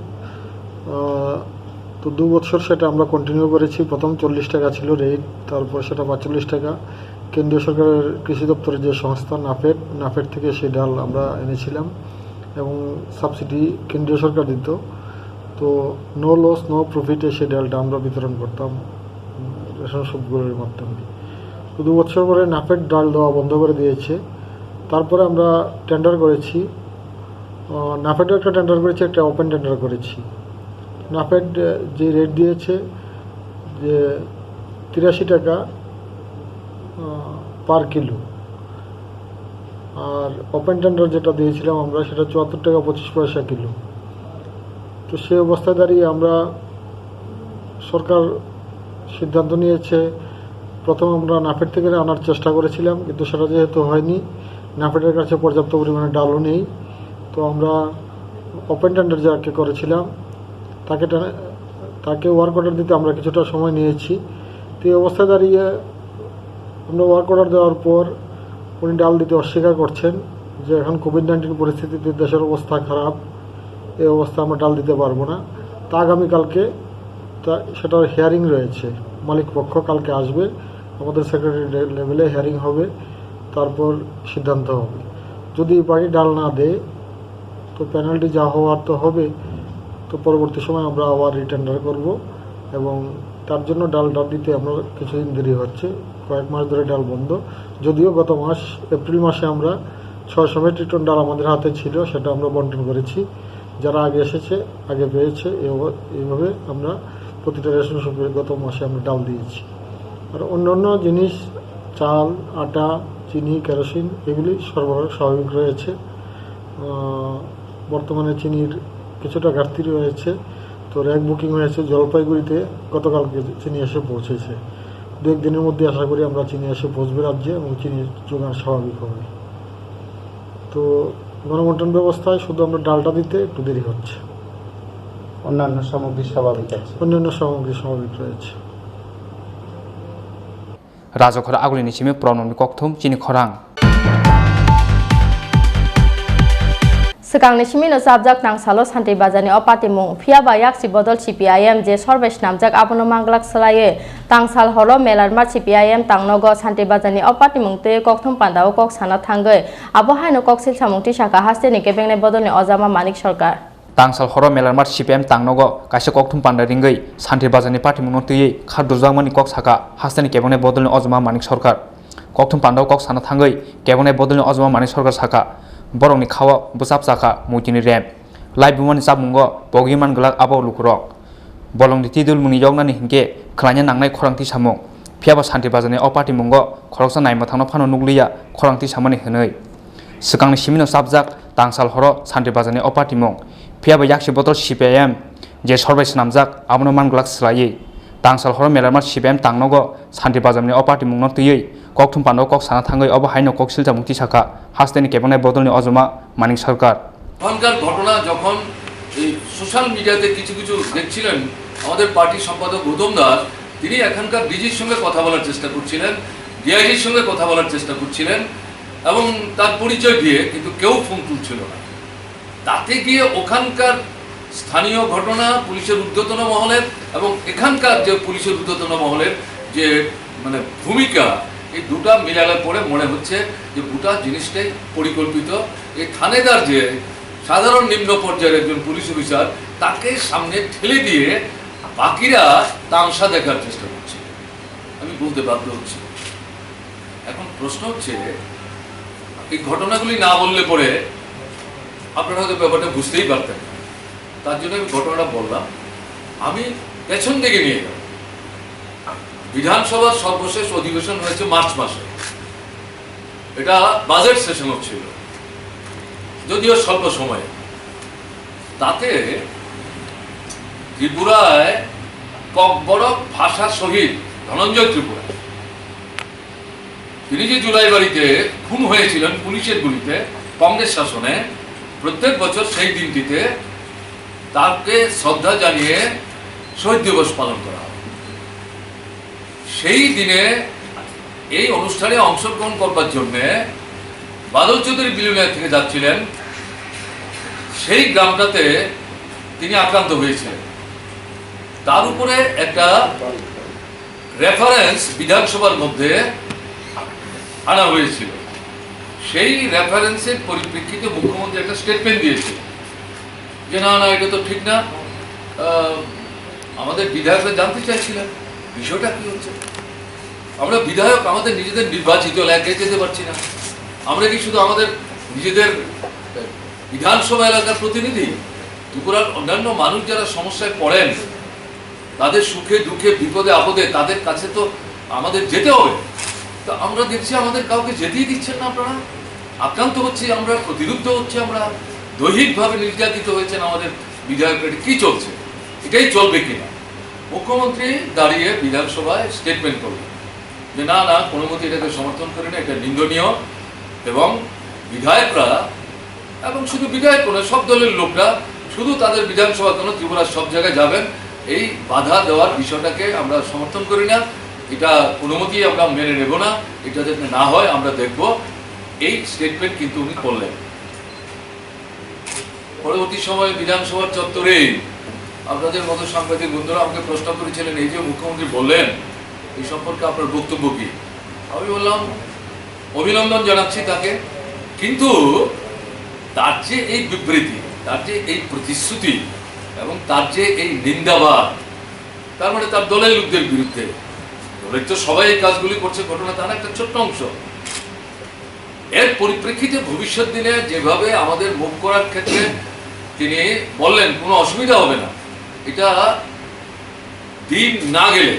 তো 2 বছর সেটা আমরা কন্টিনিউ করেছি। প্রথম 40 টাকা ছিল রেট, তারপর সেটা 45 টাকা। কেন্দ্রীয় সরকারের কৃষি দপ্তরের যে সংস্থা নাফেড থেকে সেই ডাল আমরা এনেছিলাম এবং সাবসিডি কেন্দ্রীয় সরকার দিত। তো নো লস নো প্রফিটে সেই ডালটা আমরা বিতরণ করতাম রেশন শপগুলোর মাধ্যমে। তো 2 বছর পরে নাফেড ডাল দেওয়া বন্ধ করে দিয়েছে। তারপরে আমরা টেন্ডার করেছি, নাফেডও একটা টেন্ডার করেছি, একটা ওপেন টেন্ডার করেছি। নাফেড যে রেট দিয়েছে যে 83 টাকা পার কিলো, আর ওপেন টেন্ডার যেটা দিয়েছিলাম আমরা সেটা 74 টাকা 25 পয়সা কিলো। তো সেই অবস্থায় দাঁড়িয়ে আমরা সরকার সিদ্ধান্ত নিয়েছে, প্রথম আমরা নাফেড থেকে আনার চেষ্টা করেছিলাম, কিন্তু সেটা যেহেতু হয়নি, নাফেডের কাছে পর্যাপ্ত পরিমাণে ডালও নেই। তো আমরা ওপেন টেন্ডার যাকে করেছিলাম তাকে ওয়ার্ক অর্ডার দিতে আমরা কিছুটা সময় নিয়েছি। তো এই অবস্থায় দাঁড়িয়ে আমরা ওয়ার্ক অর্ডার দেওয়ার পর উনি ডাল দিতে অস্বীকার করছেন যে এখন কোভিড-19 পরিস্থিতিতে দেশের অবস্থা খারাপ, এই অবস্থা আমরা ডাল দিতে পারবো না। তা আগামীকালকে সেটার হিয়ারিং রয়েছে, মালিক পক্ষ কালকে আসবে, আমাদের সেক্রেটারি লেভেলে হিয়ারিং হবে, তারপর সিদ্ধান্ত হবে। যদি পার্টি ডাল না দেয় তো পেনাল্টি যা হওয়ার তো হবে। তো পরবর্তী সময় আমরা আবার রিটেন্ডার করব এবং তার জন্য ডালটা দিতে আমরা কিছুদিন দেরি হচ্ছে, কয়েক মাস ধরে ডাল বন্ধ। যদিও গত মাস এপ্রিল মাসে আমরা 600 মেট্রিক টন ডাল আমাদের হাতে ছিল, সেটা আমরা বন্টন করেছি। যারা আগে এসেছে আগে পেয়েছে, এইভাবে আমরা প্রতিটা রেশন শপে গত মাসে আমরা ডাল দিয়েছি। আর অন্যান্য জিনিস চাল, আটা, চিনি, কেরোসিন এগুলি সরবরাহ স্বাভাবিক রয়েছে। বর্তমানে চিনির কিছুটা ঘাটতি রয়েছে। তো র্যাক বুকিং হয়েছে জলপাইগুড়িতে, গতকালকে চিনি এসে পৌঁছেছে। 2-1 দিনের মধ্যে আশা করি আমরা চিনি এসে পৌঁছবে রাজ্যে এবং চিনির যোগান স্বাভাবিক হবে। তো গণবন্টন ব্যবস্থায় শুধু আমরা ডালটা দিতে একটু দেরি হচ্ছে, অন্যান্য সামগ্রী স্বাভাবিক আছে, অন্যান্য সামগ্রী স্বাভাবিক রয়েছে। রাজখরা আগুলিনি সিমে প্রণমনি ককথুম চিনি খরাং Sekang ni simino sabjak nang salo santai bazani opati mung phia bayak si bodol CPIM je sorbesh namjak abono manglak selaye tang sal horo melar mar CPIM tang nogo santai bazani opati mung te kokthum pandao kok sana thangai abo haino kok sil samungti saka haste ni kebeng ne bodol ni ojama manik sarkar tangsal horo melar mar CPIM tang nogo kaisa kokthum panda ringai santai bazani party mung tei khardurjang mani kok saka haste ni kebeng ne bodol ni ojama manik sarkar kokthum pandao kok sana thangai kebeng ne bodol ni ojama manik sarkar saka borong ni khawa busap saka mutini rem lai bumani sabmungo bogiman glak abo lukurok bolong ni tidul muni yognani hinke khlanya nangnai khorangti samung phiaba santi bazani opati mungo khoroksa naima thangno phano nukliya khorangti samani hwnoi sikangni simino sabjak tangsal horo santi bazani opati mung phiaba yakshi botol CPIM je sorbai snamjak abono manglak slai tangsal horo melarmar CPIM tangnogo santi bazani opati mungno tiyei kokthum pando kok sana thangai obo haino kok silja mukti saka হাসতেনি কেবনে বদলনি অজমা মানিক সরকার এখনকার ঘটনা যখন এই social মিডিয়াতে কিছু কিছু দেখছিলেন আমাদের পার্টির সম্পাদক গৌতম দাস তিনি এখানকার ডিজির সঙ্গে কথা বলার চেষ্টা করছিলেন ডিআইজির সঙ্গে কথা বলার চেষ্টা করছিলেন এবং তার পরিচয় দিয়ে কিন্তু কেউ ফোন তুলছিল না তাতে গিয়ে ওখানকার স্থানীয় ঘটনা পুলিশের ঊর্ধ্বতন মহলের এবং এখানকার যে পুলিশের ঊর্ধ্বতন মহলের যে মানে ভূমিকা এই দুটা মিলানোর পরে মনে হচ্ছে যে গোটা জিনিসটাই পরিকল্পিত এই থানেদার যে সাধারণ নিম্ন পর্যায়ের একজন পুলিশ অফিসার তাকে সামনে ঠেলে দিয়ে বাকিরা তামসা দেখার চেষ্টা করছে আমি বলতে বাধ্য হচ্ছি এখন প্রশ্ন হচ্ছে এই ঘটনাগুলি না বললে পরে আপনারা হয়তো ব্যাপারটা বুঝতেই পারতেন তার জন্য আমি ঘটনাটা বললাম আমি পেছন দিকে নিয়ে গেলাম বিধানসভার সর্বশেষ অধিবেশন হয়েছে মার্চ মাসে, এটা বাজেট সেশনও ছিল, যদিও স্বল্প সময়ে। তাতে ত্রিপুরায় ককবরক ভাষা শহীদ ধনঞ্জয় ত্রিপুরা, তিনি যে জুলাই বাড়িতে খুন হয়েছিলেন পুলিশের গুলিতে কংগ্রেস শাসনে, প্রত্যেক বছর সেই দিনটিতে তাকে শ্রদ্ধা জানিয়ে শহীদ দিবস পালন করা হয়। সেই দিনে এই অনুষ্ঠানে অংশগ্রহণ করবার জন্য বাদল চৌধুরী বিলুনিয়া থেকে যাচ্ছিলেন, সেই গ্রামটাতে তিনি আক্রান্ত হয়েছিলেন। তার উপরে একটা রেফারেন্স বিধানসভার মধ্যে আনা হয়েছিল। সেই রেফারেন্সের পরিপ্রেক্ষিতে মুখ্যমন্ত্রী একটা স্টেটমেন্ট দিয়েছিল যে না না, এটা তো ঠিক না। আমাদের বিধায়করা জানতে চাইছিলেন বিষয়টা কি হচ্ছে। আমরা বিধায়ক আমাদের নিজেদের নির্বাচিত এলাকায় যেতে পারছি না। আমরা কি শুধু আমাদের নিজেদের বিধানসভা এলাকার প্রতিনিধি? ত্রিপুরার অন্যান্য মানুষ যারা সমস্যায় পড়েন, তাদের সুখে দুঃখে বিপদে আপদে তাদের কাছে তো আমাদের যেতে হবে। তো আমরা দেখছি আমাদের কাউকে যেতেই দিচ্ছেন না। আপনারা আক্রান্ত হচ্ছি, আমরা প্রতিরুদ্ধ হচ্ছে, আমরা দৈহিকভাবে নির্যাতিত হয়েছেন আমাদের বিধায়করা। কি চলছে? এটাই চলবে কিনা? মুখ্যমন্ত্রী দাঁড়িয়ে বিধানসভায় স্টেটমেন্ট করলেন যে না না, কোনো মতে এটাকে সমর্থন করে না, এটা নিন্দনীয়। এবং বিধায়করা, এবং শুধু বিধায়ক নয়, সব দলের লোকরা শুধু তাদের বিধানসভা কেন, ত্রিপুরার সব জায়গায় যাবেন, এই বাধা দেওয়ার বিষয়টাকে আমরা সমর্থন করি না। এটা কোনো মতেই আমরা মেনে নেব না। এটা যাতে না হয় আমরা দেখব। এই স্টেটমেন্ট কিন্তু উনি করলেন। পরবর্তী সময়ে বিধানসভার চত্বরে আপনাদের মতো সাংবাদিক বন্ধুরা আমাকে প্রশ্ন করেছিলেন, এই যে মুখ্যমন্ত্রী বললেন, এই সম্পর্কে আপনার বক্তব্য কি? আমি বললাম অভিনন্দন জানাচ্ছি তাকে, কিন্তু তার যে এই বিবৃতি, তার যে এই প্রতিশ্রুতি এবং তার যে এই নিন্দাবাদ, তার মানে তার দলের লোকদের বিরুদ্ধে, দলের তো সবাই এই কাজগুলি করছে, ঘটনা তার একটা ছোট্ট অংশ। এর পরিপ্রেক্ষিতে ভবিষ্যৎ দিনে যেভাবে আমাদের মুখ করার ক্ষেত্রে তিনি বললেন কোনো অসুবিধা হবে না, এটা দিন না গেলে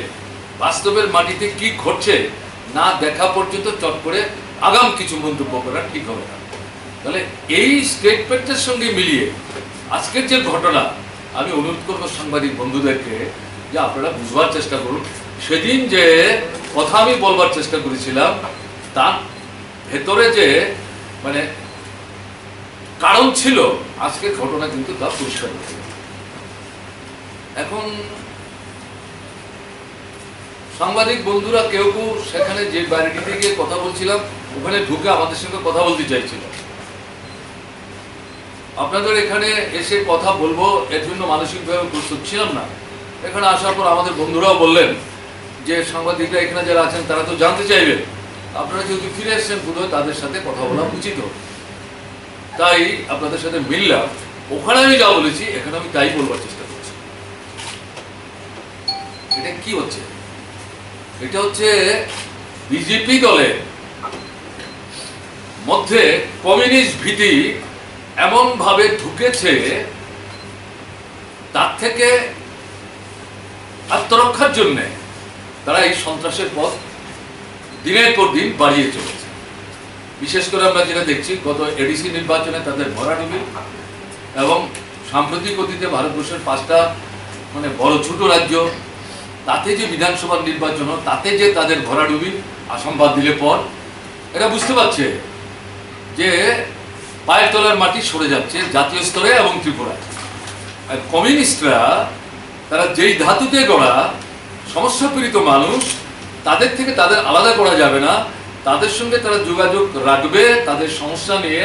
বাস্তবের মাটিতে কি ঘটছে না দেখা পর্যন্ত চট করে আগাম কিছু মন্তব্য করা ঠিক হবে না। তাহলে এই স্টেটমেন্টের সঙ্গে মিলিয়ে আজকের যে ঘটনা, আমি অনুরোধ করবো সাংবাদিক বন্ধুদেরকে যে আপনারা বুঝবার চেষ্টা করুন। সেদিন যে কথা আমি বলবার চেষ্টা করেছিলাম, তার ভেতরে যে মানে কারণ ছিল, আজকের ঘটনা কিন্তু তা পরিষ্কার হচ্ছে। এখন সাংবাদিক বন্ধুরা কেউ কেউ সেখানে যে বাড়িটিতে গিয়ে কথা বলছিলাম, ওখানে ঢুকে আমাদের সঙ্গে কথা বলতে চাইছিল। আপনাদের এখানে এসে কথা বলবো এর জন্য মানসিকভাবে প্রস্তুত ছিলাম না। এখানে আসার পর আমাদের বন্ধুরাও বললেন যে সাংবাদিকরা এখানে যারা আছেন তারা তো জানতে চাইবেন, আপনারা যেহেতু ফিরে এসছেন বোধহয় তাদের সাথে কথা বলা উচিত। তাই আপনাদের সাথে মিললাম। ওখানে আমি যা বলেছি এখানে আমি তাই বলবার চেষ্টা করছি। এটা কি হচ্ছে? এটা হচ্ছে বিজেপি দলের মধ্যে কমিউনিস্ট ভীতি এমন ভাবে ঢুকেছে, তার থেকে আত্মরক্ষার জন্য তারা এই সন্ত্রাসের পথ দিনের পর দিন বাড়িয়ে চলেছে। বিশেষ করে আমরা যেটা দেখছি, গত এডিসি নির্বাচনে তাদের ভরাডুবি, এবং সাম্প্রতিক অতীতে ভারতবর্ষের 5টা মানে বড় ছোট রাজ্য, তাতে যে বিধানসভার নির্বাচন, তাতে যে তাদের ভরাডুবি, আসাম বাদ দিলে পর, এরা বুঝতে পারছে যে পায়ের তলার মাটি সরে যাচ্ছে জাতীয় স্তরে এবং ত্রিপুরায়। আর কমিউনিস্টরা তারা যেই ধাতুতে গড়া সমস্যা পীড়িত মানুষ, তাদের থেকে তাদের আলাদা করা যাবে না। তাদের সঙ্গে তারা যোগাযোগ রাখবে, তাদের সমস্যা নিয়ে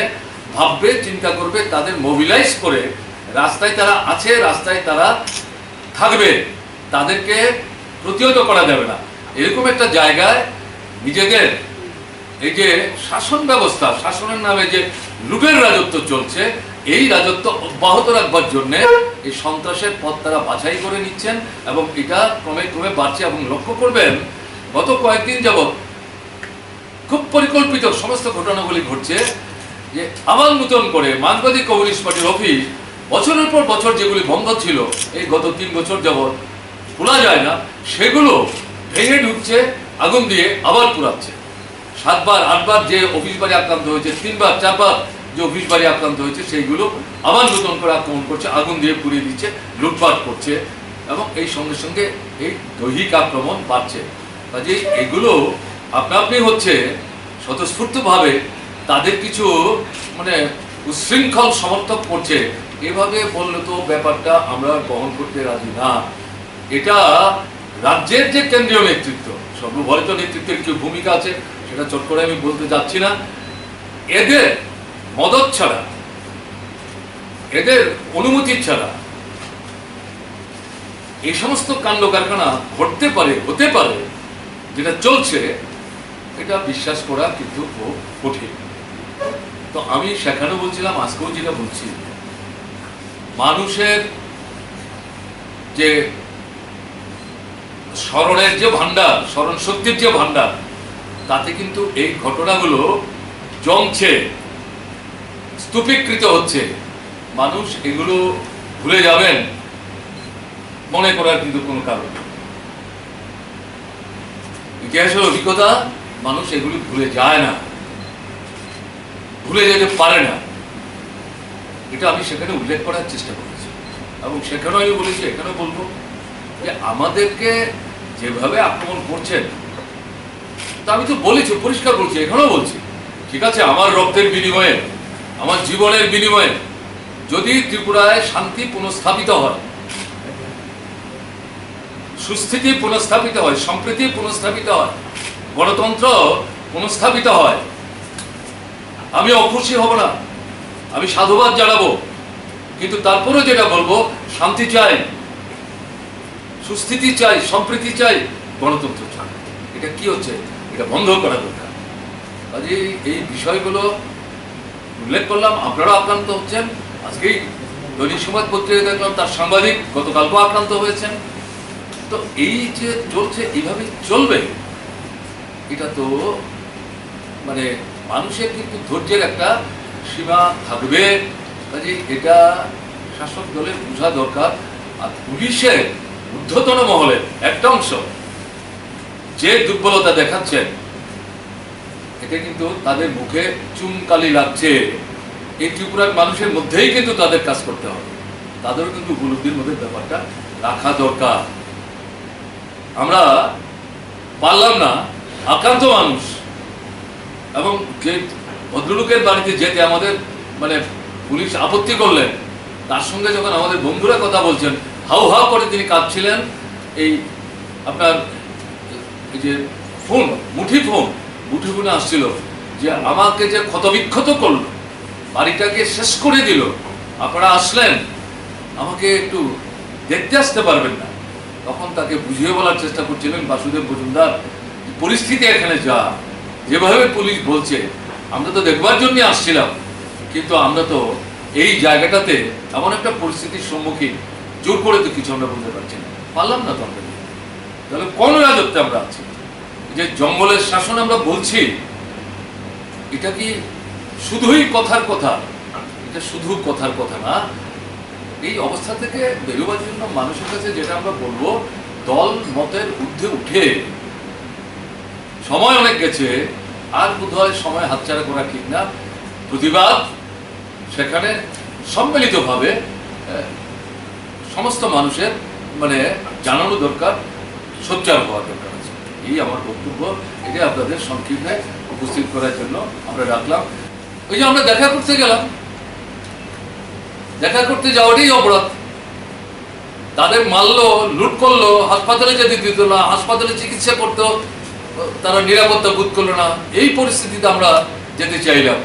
ভাববে, চিন্তা করবে, তাদের মোবিলাইজ করে রাস্তায় তারা আছে, রাস্তায় তারা থাকবে, তাদেরকে প্রতিহত করা যাবে না। এরকম একটা জায়গায় নিজেদের এই যে শাসন ব্যবস্থা, শাসনের নামে যে লুটের রাজত্ব চলছে, এই রাজত্ব অব্যাহত রাখবার জন্য এই সন্ত্রাসের পথ তারা বাছাই করে নিচ্ছেন, এবং এটা ক্রমে ক্রমে বাড়ছে। এবং লক্ষ্য করবেন গত কয়েকদিন যাবৎ খুব পরিকল্পিত সমস্ত ঘটনাগুলি ঘটছে, যে আবার নতুন করে মার্ক্সবাদী কমিউনিস্ট পার্টির অফিস বছরের পর বছর যেগুলি বন্ধ ছিল, এই গত 3 বছর যাবৎ খোলা যায় না, সেগুলো ভেঙে ঢুকছে, আগুন দিয়ে আবার পুরাচ্ছে। 7বার 8বার যে অফিস বাড়ি আক্রান্ত হয়েছে, 3বার 4বার যে অফিস বাড়ি আক্রান্ত হয়েছে, সেইগুলো আবার নতুন করে আক্রমণ করছে, আগুন দিয়ে পুড়িয়ে দিচ্ছে, লুটপাট করছে, এবং এই সঙ্গে সঙ্গে এই দৈহিক আক্রমণ বাড়ছে। কাজে এগুলো আপনি হচ্ছে স্বতঃস্ফূর্তভাবে তাদের কিছু মানে উচ্ছৃঙ্খল সমর্থক করছে। এভাবে বললে তো ব্যাপারটা আমরা বহন করতে রাজি না। এটা রাজ্যের যে কেন্দ্রীয় নেতৃত্ব, সর্বভারতীয় নেতৃত্বের কি ভূমিকা আছে সেটা চট করে আমি বলতে যাচ্ছি না। এদের মদত ছাড়া, এদের অনুমতি ছাড়া এই সমস্ত কাণ্ড কারখানা ঘটতে পারে, হতে পারে, যেটা চলছে, এটা বিশ্বাস করা কিন্তু খুব কঠিন। তো আমি সেখানেও বলছিলাম, আজকেও যেটা বলছি, মানুষের যে স্মরণের যে ভান্ডার, স্মরণ শক্তির যে ভান্ডার, তাতে কিন্তু এই ঘটনাগুলো জমছে, স্তূপীকৃত হচ্ছে। মানুষ এগুলো ভুলে যাবেন মনে করার কিন্তু কোনো কারণ নেই। ইতিহাসের অভিজ্ঞতা, মানুষ এগুলি ভুলে যায় না, ভুলে যেতে পারে না। এটা আমি সেখানে উল্লেখ করার চেষ্টা করেছি, এবং সেখানেও আমি বলেছি, এখানেও বলবো যে আমাদেরকে যেভাবে আক্রমণ করছেন, তা আমি তো বলেছি, পরিষ্কার বলছি, এখানেও বলছি, ঠিক আছে, আমার রক্তের বিনিময়ে, আমার জীবনের বিনিময়ে যদি ত্রিপুরায় শান্তি পুনঃস্থাপিত হয়, সুস্থিতি পুনঃস্থাপিত হয়, সম্প্রীতি পুনঃস্থাপিত হয়, গণতন্ত্র পুনঃস্থাপিত হয়, আমি অখুশি হব না, আমি সাধুবাদ জানাবো। কিন্তু তারপরেও যেটা বলবো, শান্তি চাই, সুস্থিতি চাই, সম্প্রীতি চাই, গণতন্ত্র চাই। এটা কি হচ্ছে, এটা বন্ধ করা দরকার। কাজে এই বিষয়গুলো উল্লেখ করলাম। আপনারা আক্রান্ত হচ্ছেন, আজকেই দৈনিক সংবাদ পত্রিকা দেখলাম তার সাংবাদিক গতকালও আক্রান্ত হয়েছেন। তো এই যে চলছে, এইভাবে চলবে, এটা তো মানে মানুষের কিন্তু ধৈর্যের একটা সীমা থাকবে। কাজে এটা শাসক দলের বোঝা দরকার। আর পুলিশের ঊর্ধ্বতন মহলের একটা অংশ যে দুর্বলতা দেখাচ্ছেন, এটা কিন্তু তাদের মুখে চুনকালি লাগছে। এই ত্রিপুরার মানুষের মধ্যেই কিন্তু তাদের কাজ করতে হবে, তাদেরও কিন্তু উপলব্ধির মধ্যে ব্যাপারটা রাখা দরকার। আমরা পারলাম না, আক্রান্ত মানুষ, এবং যে ভদ্রলোকের বাড়িতে যেতে আমাদের মানে পুলিশ আপত্তি করলেন, তার সঙ্গে যখন আমাদের বন্ধুরা কথা বলছেন, হাউ হাউ করে তিনি কাঁদছিলেন। এই আপনার এই যে ফোন, মুঠিফোনে আসছিল যে আমাকে যে ক্ষতবিক্ষত করলো, বাড়িটাকে শেষ করে দিল, আপনারা আসলেন, আমাকে একটু দেখতে আসতে পারবেন না। তখন তাকে বুঝিয়ে বলার চেষ্টা করছিলেন বাসুদেব মজুমদার, পরিস্থিতি এখানে যা, যেভাবে পুলিশ বলছে, আমরা তো দেখবার জন্য আসছিলাম, কিন্তু আমরা তো এই জায়গাটাতে এমন একটা পরিস্থিতির সম্মুখীন, জোর করে তো কিছু আমরা বলতে পারছি না, পারলাম না তো আমরা। তাহলে কোন রাজত্বে আমরা আছি? যে জঙ্গলের শাসন আমরা বলছি, এটা কি শুধুই কথার কথা? এটা শুধু কথার কথা না। এই অবস্থা থেকে বেরোবার জন্য মানুষের কাছে যেটা আমরা বলবো, দল মতের ঊর্ধ্বে উঠে, সময় অনেক গেছে, আর বোধহয় সময় হাতছাড়া করা ঠিক না। প্রতিবাদ সেখানে সম্মিলিতভাবে সমস্ত মানুষের মানে জানানো দরকার, সোচ্চার হওয়া দরকার আছে। এই আমার বক্তব্য, এটা আপনাদের সংক্ষিপ্তে উপস্থিত করার জন্য আমরা ডাকলাম। ওই যে আমরা দেখা করতে গেলাম, দেখা করতে যাওয়াটাই অপরাধ। তাদের মারলো, লুট করলো, হাসপাতালে যেতে দিত না, হাসপাতালে চিকিৎসা করতো, তারা নিরাপত্তা বোধ করলো না। এই পরিস্থিতিতে আমরা যেতে চাইলাম,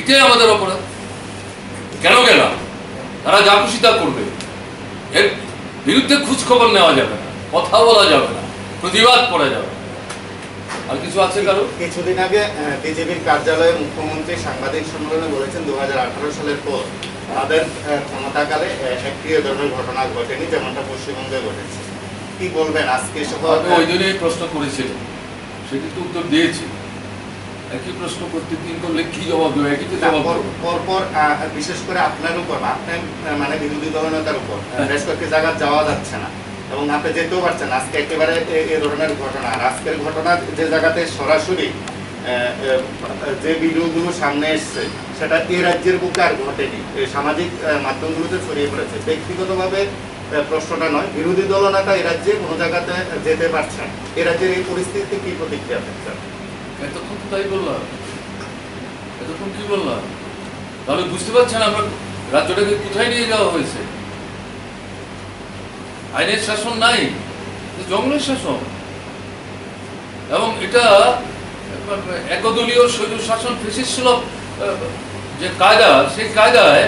এটাই আমাদের অপরাধ। কেন গেলাম? তারা যা খুশি তা করবে, এর বিরুদ্ধে খোঁজ খবর নেওয়া যাবে না, কথা বলা যাবে না, প্রতিবাদ করা যাবে না। আর কিছু আছে কারো? কিছুদিন আগে বিজেপির কার্যালয়ে মুখ্যমন্ত্রী সাংবাদিক সম্মেলনে বলেছেন 2018 সালের পর তাদের ক্ষমতাকালে একটি ধরনের ঘটনা ঘটেনি, যেমনটা পশ্চিমবঙ্গে ঘটেছে। কি বলবেন আজকে? ওই দিনই প্রশ্ন করেছিল, সেটি তো উত্তর দিয়েছি। একই প্রশ্ন প্রত্যেকদিন করলে কি জবাব দেবে? একই তো জবাব পরপর, বিশেষ করে আপনার উপর, আপনার মানে বিরোধী দলনেতার উপর বেশ কয়েকটি জায়গা যাওয়া যাচ্ছে না, এবং আপনি যেতেও পারছেন আজকে একেবারে এই ধরনের ঘটনা। আর আজকের ঘটনা যে জায়গাতে সরাসরি যে ভিডিওগুলো সামনে এসছে সেটা এই রাজ্যের বুকে আর ঘটেনি, সামাজিক মাধ্যমগুলোতে ছড়িয়ে পড়েছে। ব্যক্তিগতভাবে প্রশ্নটা নয়, বিরোধী দলনেতা এই রাজ্যে কোনো জায়গাতে যেতে পারছেন, এ রাজ্যের এই পরিস্থিতিতে কি প্রতিক্রিয়া দিচ্ছেন? এতক্ষণ তো তাই বললাম, এতক্ষণ কি বললাম? তাহলে বুঝতে পারছেন আমরা রাজ্যটাকে কোথায় নিয়ে যাওয়া হয়েছে? আইনের শাসন নাই, জঙ্গলের শাসন। এবং এটা একদলীয় স্বৈর শাসন ফেসিস সুলভ যে কায়দা, সেই কায়দায়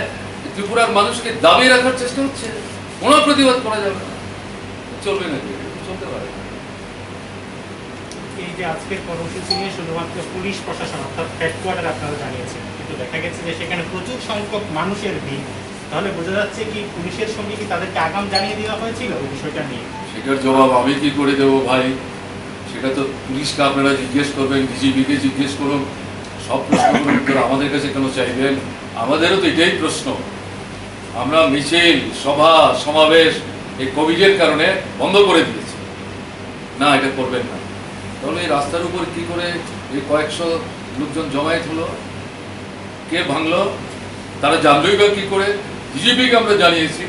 ত্রিপুরার মানুষকে দাবিয়ে রাখার চেষ্টা হচ্ছে। কোনো প্রতিবাদ করা যাবে না, চলবে নাকি? চলতে পারে। এই যে আজকের কর্মসূচি নিয়ে শুধুমাত্র পুলিশ প্রশাসন অর্থাৎ হেডকোয়ার্টার আপনারা জানিয়েছেন, কিন্তু দেখা গেছে যে সেখানে প্রচুর সংখ্যক মানুষের ভিড়, তাহলে বোঝা যাচ্ছে কি পুলিশের সঙ্গে কি তাদেরকে আগাম জানিয়ে দেওয়া হয়েছিল ওই বিষয়টা নিয়ে? সেটার জবাব আমি কি করে দেবো ভাই? সেটা তো পুলিশকে আপনারা জিজ্ঞেস করবেন, ডিজিপিকে জিজ্ঞেস করুন, সব প্রশ্নগুলোর উত্তর আমাদের কাছে কেন চাইবেন? আমাদেরও তো এটাই প্রশ্ন। আমরা মিছিল, সভা, সমাবেশ এই কোভিডের কারণে বন্ধ করে দিয়েছি, না এটা করবেন না। তাহলে এই রাস্তার উপর কি করে এই কয়েকশো লোকজন জমায়েত হলো? কে ভাঙলো? তারা জানলই বা কি করে? ডিজিপিকে আমরা জানিয়েছি,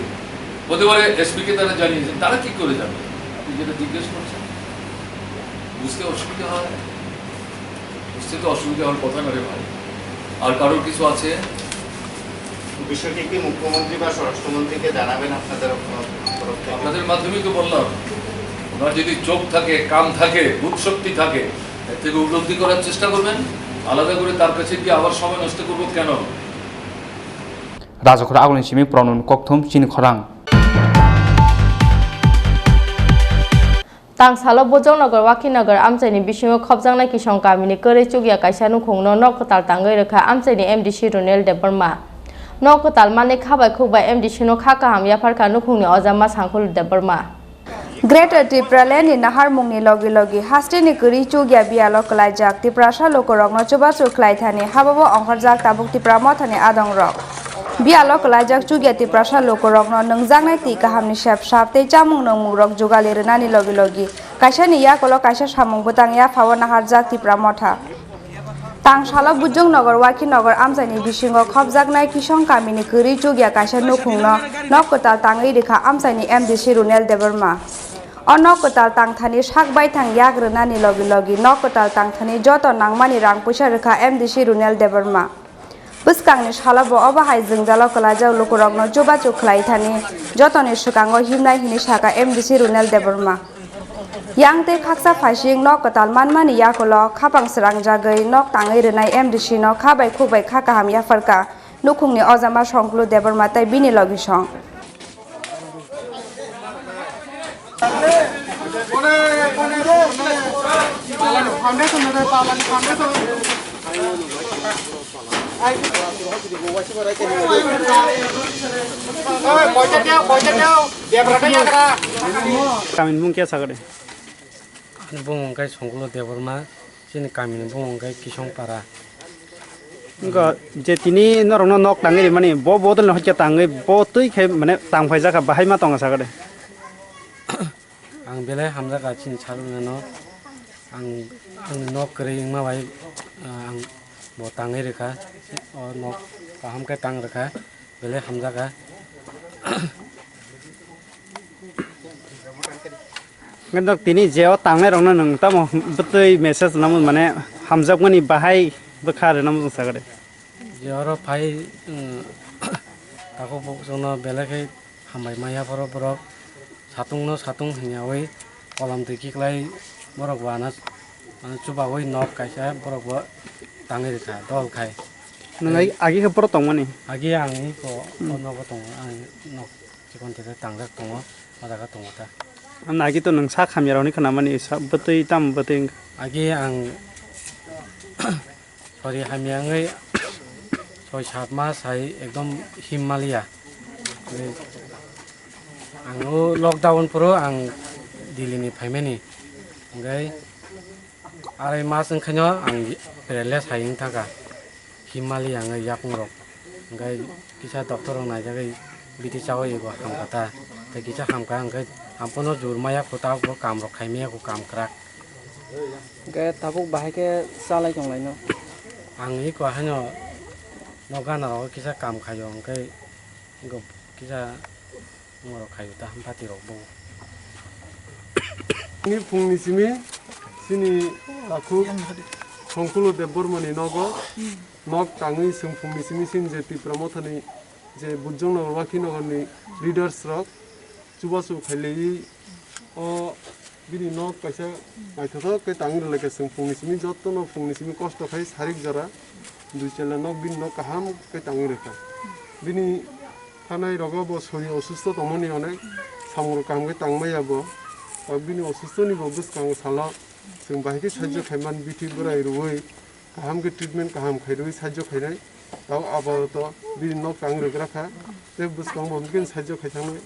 হতে পারে এসপিকে তারা জানিয়েছেন, তারা কি করে জানবে? আপনি যেটা জিজ্ঞেস করছেন বুঝতে অসুবিধা হয়, বুঝতে তো অসুবিধা হওয়ার কথা না রে ভাই। আর কারোর কিছু আছে? বিষয়টি কি মুখ্যমন্ত্রী বা স্বরাষ্ট্রমন্ত্রীকে জানাবেন আপনাদের মাধ্যমে তো বললাম, ওনার যদি চোখ থাকে, কান থাকে, বুদ্ধশক্তি থাকে, এর থেকে উপলব্ধি করার চেষ্টা করবেন। আলাদা করে তার কাছে গিয়ে আবার সময় নষ্ট করবো কেন? রাজখরা আগুন সিমি প্রণন ককথুম চিনি খরাং Tangsalo Bojongnagar Wakinagar Amchaini Bisingo Khobjangnai Kisong Kamini Kore Chugya Kaisa Nukhungno Nokkotal Tangai Rekha Amchaini MDC Ronel Deborma Nokkotal Mane Khabai Khukbai MDC no Khakaham Yafarka Nukhungni Ojama Sangkhul Deborma Greater Tripura Land in Nahar Mungni Logi Logi Hastini Kuri Chugya Bialo Kalajak Tiprasha Lokorok Chobasu Klaithani Hababo Onghorjak Tabuk Tipra Mothani Adong Rock Bialo Kalajak Chugya Tiprasha Lokorok no Nungjangnai Ti Kahamni Shep Shapte Chamung Nungmurok Jogali Renani Logi Logi Kaisani Yakolo Kaisa Samung Butang Ya Fawa Naharjak Tipra Motha Tangsalo Bojongnagar Wakinagar Amchaini Bisingo Khobjaknai Kisong Kamini Kuri Chugya Kaisa Nukhungno Nokkotal Tangai Rekha Amchaini MDC Ronel Deborma Nokkotal Tangthani Sakbai Thang Yagrunani Logi Logi Nokkotal Tangthani Joto Nangmani Rang Puisa Rekha MDC Ronel Deborma Buskangni Salabo Obahai Jingjalo Kalajau Lokorokno Chobachu Khlaithani Jotoni Sukango Himnai Hini Saka MDC Ronel Deborma Yangte Khaksa Phasing Nokkotal Manmani Yakolo Khapang Srang Jagai Nok Tangai Renai MDC no Khabai Khukbai Khakaham Yafarka Nukhungni Ojama Songklu Deborma Tai Bini Logi Song Kamin mungkin sagade. Bungkai songkulo Deborma, sini kamin bungkai kisong para. Enggak, jadi ini orang nok tangi mana? Botol nak cakap tangi, botol kayak mana? Tang faizah kah bahaya mah tong sagade. Ang bela hamzah kacin calu nano, ang nok kering mah baik, ang botangi reka, nok paham ke tang reka, bela hamzah kah. Ngendok tini jauh tangai orang nang tamu betul message namun mana hamzah ni bahai bekar namun sagade. Jauh bahai aku sono bela ke hamai maya poro satung nyawai kolam teki kelai borok wanas coba woi nok kaisa borok wa tangai reka dol kai. Nangai agi ke poro tong mana? Agi yang ini ko nok tong nok cikon tidak tanggak tong ada kat tong ada. Lagi tu nang sak hamil orang ni kenapa ni betul hitam betul. Lagi ang sorry hamil ni soy sab mas saya ekdom Himalaya. Ang lockdown pro ang dili ni family. Anggai arai mas ang kanyo ang perles haying taka Himalaya ang yakung rok. Anggai kisah doktor ang naja gai biti cawo igo ham kata. Tapi kisah ham ka anggai आपनो जुरमाया को ताब को काम रखाय मिया को काम कराक के ताबुक बाहाय के सालाय दंलाय न आं इ को हानो नगाना रो किसा काम खायो ओंखाय गो किसा मरो खायो ता हम पाति रो बो नि फुंनिसिमि सिनि ताखु संकुलो देबरमनि नगो नग ताङै जों फुंनिसिमि सिन जे त्रिपुरा मथानि जे बुजों नगरवाखि नगरनि लिडार्स रक चुबासु खाइलेयि अ बिनि नग काइसा नायथथ के ताङै रलायके जों फुंनिसिमि जत्तनो फुंनिसिमि कष्ट खाइ सारिक जरा दुइ चेला नग बिन नग काहाम के ताङै रेखा बिनि थानाय रगबो सरि असुस्थ तमनि अनेक सामर कामके तांमायाबो बिनि असुस्थनि बबुसकांग साला जों बाहायके साज्य खायमान बिथि बोराय रुवै काहाम के ट्रिटमेंट काहाम खायरुवै साज्य खायनाय दाव आबारत बिनि नग ताङै रेग्राखा बे बुसकांग बमकिन साज्य खायथांनाय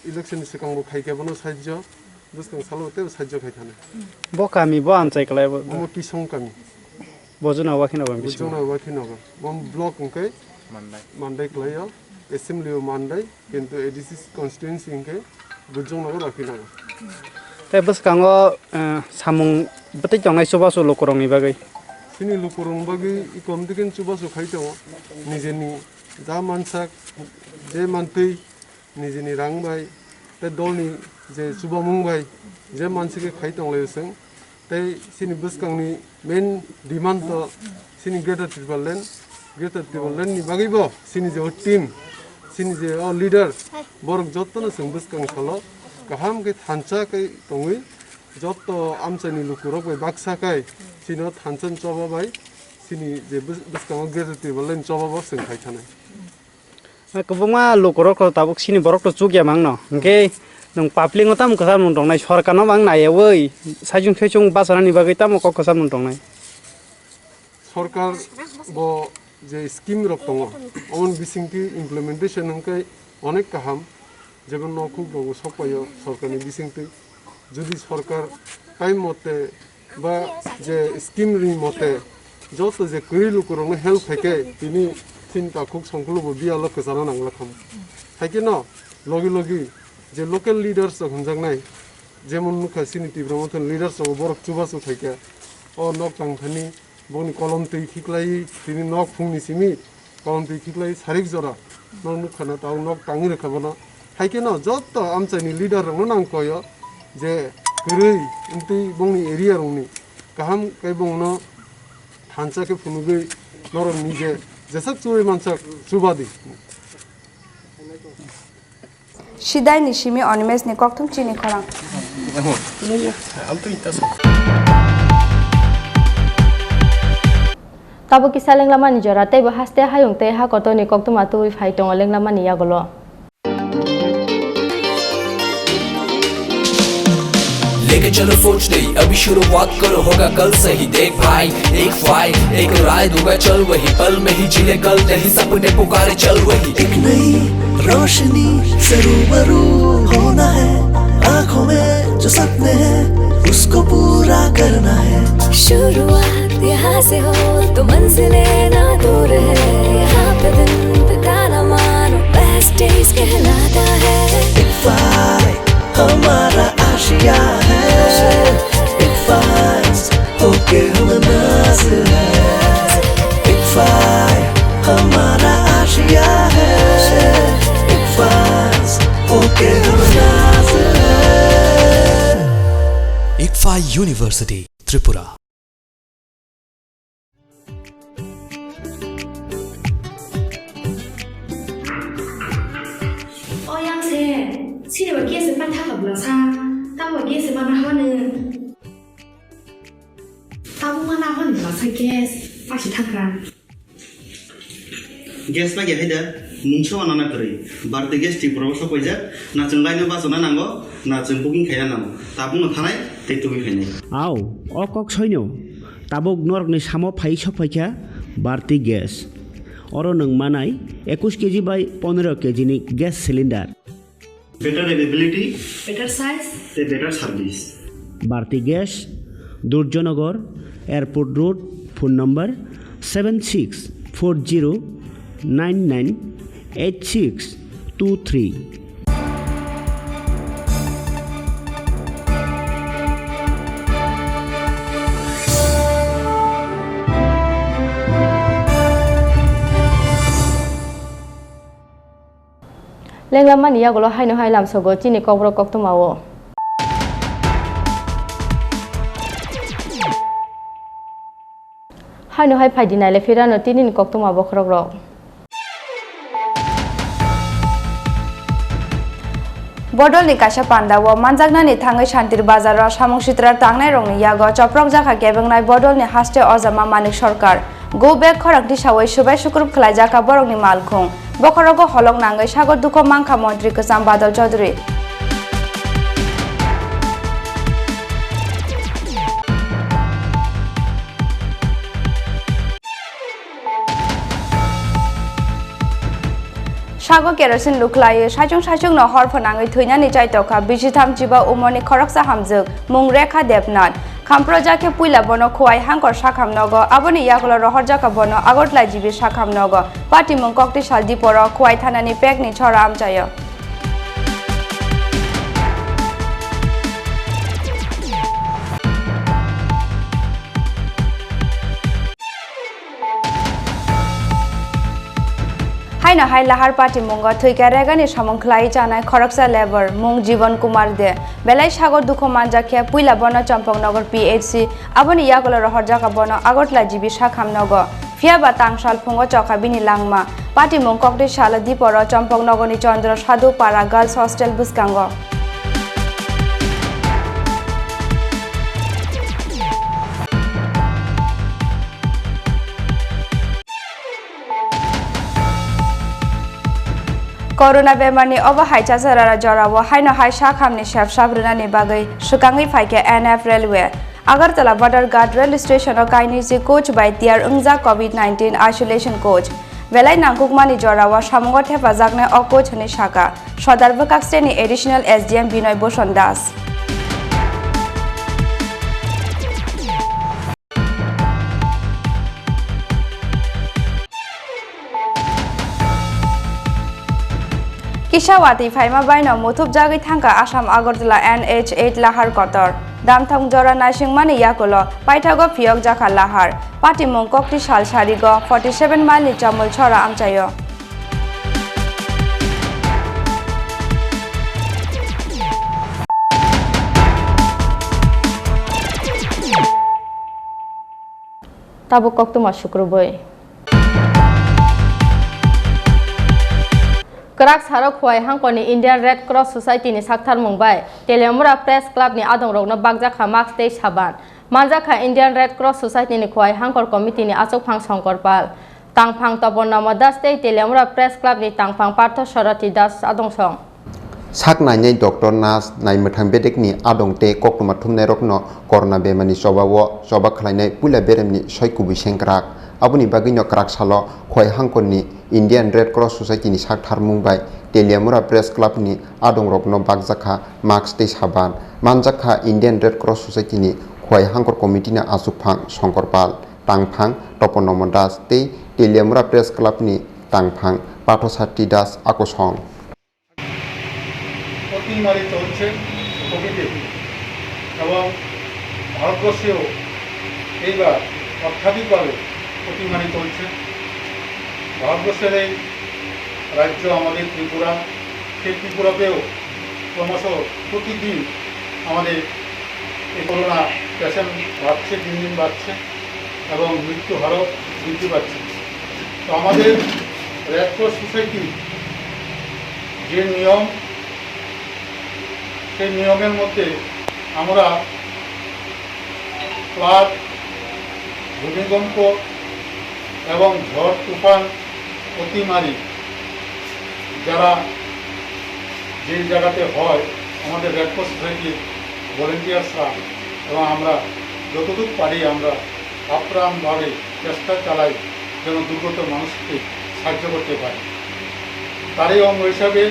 इलेक्शन सिकांबो खायकेबनो साज्य बुसकांग सालो ते साज्य खायथानाय बो कामी बो आमचाय कलाय बो मो किसं कामी बजना वाखि नबो बुजोंना वाखि नगो बम ब्लॉक अंके मानदाय कलायो एसेंब्ली मानदाय किन्तु एडिसि कन्स्टिट्युएंसी अंके बुजोंना वाखि नगो ते बस कांगो सामुं बते जंनाय सुबासु लोकरंनि बागै सिनि लोकरं बागै इकम दिकिन सुबासु खायतो निजेनि जा मानसाक जे मानतै निजेनि रांबाय ते दलनि जे सुबामुंबाय जे मानसिके खायतंलायसों ते सिनि बुसकांनि मेन डिमांड तो सिनि ग्रेटर ट्रिपल नि बागैबो सिनि जे टीम सिनि जे लीडर बरक जत्तनो जों बुसकां सालो गाहाम के थानचा के तंगै जत्त आमचानि लुकुरक बाय बाक्साकाय सिनो थानचन चबाबाय सिनि जे बुसकां ग्रेटर ट्रिपल चबाबो जों खायथानाय कबमा लोकरक ताबुक सिनि बरक तो चुगिया मांनो ओंके नों पाब्लिक ताम कसा मुं दंनाय सरकारनो बां नायवै साजुं थैजुं बासारानि बागै ताम कसा मुं दंनाय सरकार बो जे स्कीम रक दङ अन बिसिंथि इमप्लिमेन्टेशन हंकै अनेक काहाम जेबो नखौ बो सपायो सरकारनि बिसिंथि जुदि सरकार टाइम मते बा जे स्कीम रि मते जत जे गैरि लोकरनो हेल्प खायके बिनि चिन्ता खुक संकुलबो बियालो कसाना नांगला खाम खायके न लगी लगी जे लोकल लीडर्स हमजांनाय जेमन मुखा सिनि त्रिपुरा मथन लीडर्स बरक चुबासु खायके अ नक तांथानि बनि कलम तै खिक्लाई तिनि नक फुंनि सिमि कलम तै खिक्लाई सारिक जरा नक मुखाना ताउ नक ताङि रेखाबना खायके न जत आमचानि लीडर रंनो नांकयो जे गरै इन्ति बंनि एरिया रंनि गाहाम कै बंनो थानचा के फुनुगै नरम निजे जेसाक चुय मानसा चुबादि सिदाय निशिमी अनिमेश ने कक्थुम चिनी खरां ताबो किसा लेंलामा नि जरा तैबो हास्ते हायुं तै हा कतो नि कक्तुमा तुइ फाइतों लेंलामा नि यागलो लेके चलो सोच नहीं अभी शुरुआत करो होगा कल से ही देख भाई एक फाइट एक राय दूंगा चल वही पल में ही जिले कल नहीं सपने पुकारे चल वही एक नई रोशनी से रूबरू होना है आँखों में जो सपने हैं उसको पूरा करना है शुरुआत यहाँ से हो तो मंजिलें ना दूर है यहाँ पे दिन बिताना मानो बेस्ट डेज कहलाता है एक फाइट हमारा आशिया है एक फाइट होके हम नाज़िर है एक फाइट हमारा आशिया है एक फाइट होके हम नाज़िर है ICFA University Tripura Xin lỗi kia sẽ ban thác hợp là sao? Tao hỏi kia sẽ ban hoa nè. Tao muốn hoa nào hoa nè là sai kia phải chỉ thắc ra. Gas pa gaya hida mungso anana kari. Barte gas ti promosa ko ja na chungai no basona nango na chung booking khaya namo. Tabung no thanai te tubi khainai. Ao okok soino. Tabuk norok ni samo phai sophaikha barti gas. Oro nang manai 21 kg by 15 kg ni gas cylinder. Better availability, better size, better service. Bharti Gas, Durjonagar, Airport Road, phone number 7640998623. লেংলামানি ইয়াগুলো হাইনো হাইলাম সগো চিনি কবর কক্তমাও হাইনো high ফাইদি নাইলে ফিরানো তিনিন কক্তমা বখরক rock Bodolni Kasha Pandawo, Manzagnani Tangai Shantir Bazar, Samung Shitra Tangnai Rong Yago, Choprok Jaka Kebengnai Bodolni Haste Ozama Manik Sorkar. Go back Khorang Tishawe Shubay Shukurup Klajaka Borogni Malkung. Bokorogo Holong Nangai Shago Duko Manka Montri Kusam Badal Chaudhry. Shago kerosene luklai sajung no hor phanangai thuinani chaitoka bijitham jiba umoni khoroksa hamjuk mung rekha debnat khamprojake puila bono khwai hangkor shakham nogo aboni yagulo rohorjaka bono agotla jibi shakham nogo party mung kokti saldi poro khwai thanani pekni chora amchayo Haina hai lahar party mungo thuika regani samongklai janai khoroksa labor mung Jivan Kumar de belai sagor dukho manjakhe puila bono champongnagar PHC aboni yagulo rohorjaka bono agotla jibi sakhamnogo fiaba tangsal phungo chokha bini langma party mung kokti sala diporo champongnagar ni Chandra Sadhu Para Girls Hostel buskango Corona bemarni obo haicha sarara jorawo haino hai shakhamni shaf shabrunani bagai sukangai phaike NF Railway Agartala Border Guard Rail Station o kainisi coach by tiar ungja COVID-19 isolation coach Velai nangkukmani jorawo samungo thepajakne o coach ni shaka Sodar Bukaksteni additional SDM Binoy Boshan Das Kishawati Faima Baino Mutup Jagi Tanka Assam Agartala NH8 Lahar Kotor Damthang Jora Nashingmani Yakulo Paitago Fiok Jaka Lahar Party Mung Kokti Shal Sharigo 47 Mali Chamul Chora Amchayo Tabu Koktuma Shukruboy Kerak sarok khwai hangkoni Indian Red Cross Society ni sakthar mungbai Telemura Press Club ni adong rokno bagjaka max tei saban manjaka Indian Red Cross Society ni khwai hangkor committee ni achok phang Shankar Pal tangphang Tobonnama Das tei Telemura Press Club ni tangphang Partho Sarati Das adong song sak nainai doctor nas naimathang bedek ni adong te koktuma thumne rokno corona bemani sobawo soba khlainai pula beremni soikubi sengkrak abuni bagino krak salo khoi hangkoni Indian Red Cross Society ni sakthar mungbai Telemura Press Club ni adong rokno bagjaka max tei saban manjaka Indian Red Cross Society ni khoi hangkor committee na asukphang Shankar Pal tangphang Tobonnama Das tei Telemura Press Club ni tangphang Partho Sarati Das akosong অতিমারি চলছে কোভিডে এবং ভারতবর্ষেও এইবার অত্যাধিকভাবে অতিমারি চলছে ভারতবর্ষের এই রাজ্য আমাদের ত্রিপুরা সেই ত্রিপুরাতেও ক্রমশ প্রতিদিন আমাদের এই করোনা পেশেন্ট বাড়ছে দিন দিন বাড়ছে এবং মৃত্যু হারও বৃদ্ধি পাচ্ছে তো আমাদের রেড ক্রস সোসাইটি যে নিয়ম সেই নিয়মের মধ্যে আমরা ফ্লাড ভূমিকম্প এবং ঝড় তুফান অতিমারি যারা যে জায়গাতে হয় আমাদের রেড ক্রস সোসাইটির ভলেন্টিয়ার্সরা এবং আমরা যতটুকু পারি আমরা আপ্রাণভাবে চেষ্টা চালাই যেন দুর্গত মানুষকে সাহায্য করতে পারি তারই অঙ্গ হিসাবে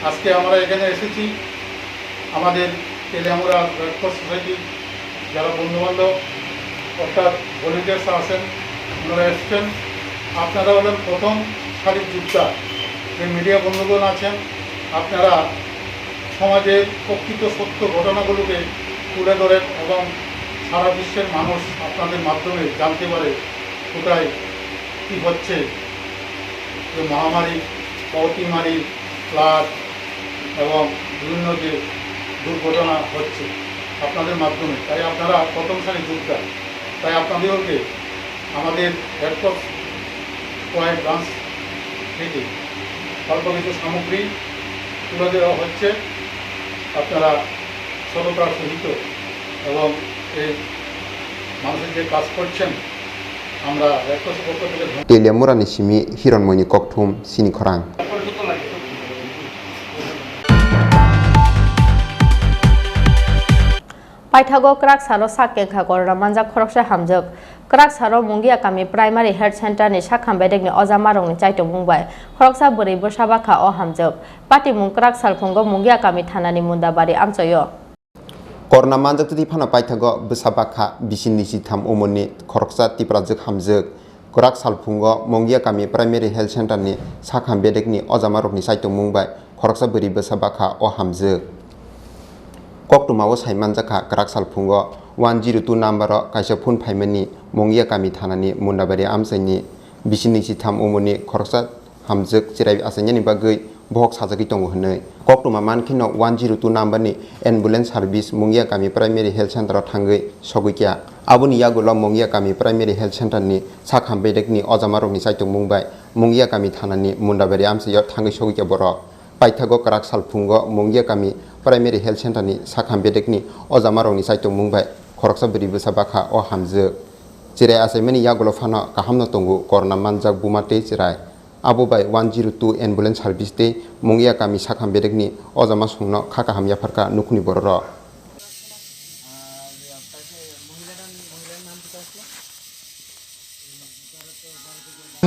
আজকে আমরা এখানে এসেছি আমাদের তেলেমুরা রেড ক্রস সোসাইটির যারা বন্ধুবান্ধব অর্থাৎ ভলেন্টিয়ার্স আছেন ওনারা এসছেন আপনারা হলেন প্রথম সারির যোদ্ধা যে মিডিয়া বন্ধুগণ আছেন আপনারা সমাজের প্রকৃত সত্য ঘটনাগুলোকে তুলে ধরেন এবং সারা বিশ্বের মানুষ আপনাদের মাধ্যমে জানতে পারে কোথায় কী হচ্ছে যে মহামারী অতিমারি ফ্লাড এবং বিভিন্ন যে দুর্ঘটনা হচ্ছে আপনাদের মাধ্যমে, তাই আপনারা প্রথম সারি যোদ্ধা, তাই আপনাদেরকে আমাদের রেডক্রস পয়েন্ট ব্রাঞ্চ থেকে অল্প কিছু সামগ্রী তুলে দেওয়া হচ্ছে। আপনারা সততার সহিত এবং এই মানুষের যে কাজ করছেন আমরা রেডক্রসের পক্ষ থেকে টেলিয়া মুরানি সিমি হিরণমণি ককথুম চিনি খরাং। পাইথাগো ক্রাক সাरो साके घागरना मानजा खरकसे हामजक क्राक सारो मुंगिया कामी प्राइमारी हेल्थ सेंटर नि साखाम बेदेगनि अजामारंग नि चाइतो बुंबाय खरकसा बोरै बोसाबाखा अ हामजक पाटी मुं क्राक सालफुंगो मुंगिया कामी थानानि मुन्दाबारि आमचयो करना मानजा तुदि फाना पाइथागो बोसाबाखा बिसिनि सिथाम उमनि खरकसा तिप्राजक हामजक क्राक सालफुंगो मुंगिया कामी प्राइमारी हेल्थ सेंटर नि साखाम बेदेगनि अजामारंग नि चाइतो बुंबाय खरकसा बोरै बोसाबाखा अ हामजक कक्टुमावो साइमानजाखा क्राक सालफुंगो 102 नम्बर काइसा फुन फाइमानि मंगिया कामी थानानि मुन्दाबारि आमसाइनि बिसिनि सिथाम उमनि खरकसा हामजक जिराय आसाइनि बागै बहक साजागै दङ होनै कक्टुमा मानखिनो 102 नम्बरनि एम्बुलेन्स सार्भिस मंगिया कामी प्राइमारी हेल्थ सेन्टाराव थांगै सगैया आबुनि यागुला मंगिया कामी प्राइमारी हेल्थ सेन्टारनि साखाम बेदेगनि अजामारंनि साइतो मुंबाय मंगिया कामी थानानि मुन्दाबारि आमसाइयाव थांगै सगैया बर पाइथागो क्राक सालफुंगो मंगिया कामी प्राइमारी हेल्थ सेन्टारनि साखाम बेदेगनि अजामारंनि साइतो मुंबाय खरकसा बोरै बोसाबाखा अ हामजो जिराय आसाइमानि यागुला फाना काहामनो तंगु करना मानजाक बुमाते जिराय आबोबाय 102 एम्बुलेन्स सार्भिस दे मंगिया कामी साखाम बेदेगनि अजामा संनो खाका हामिया फारका नुखुनि बरर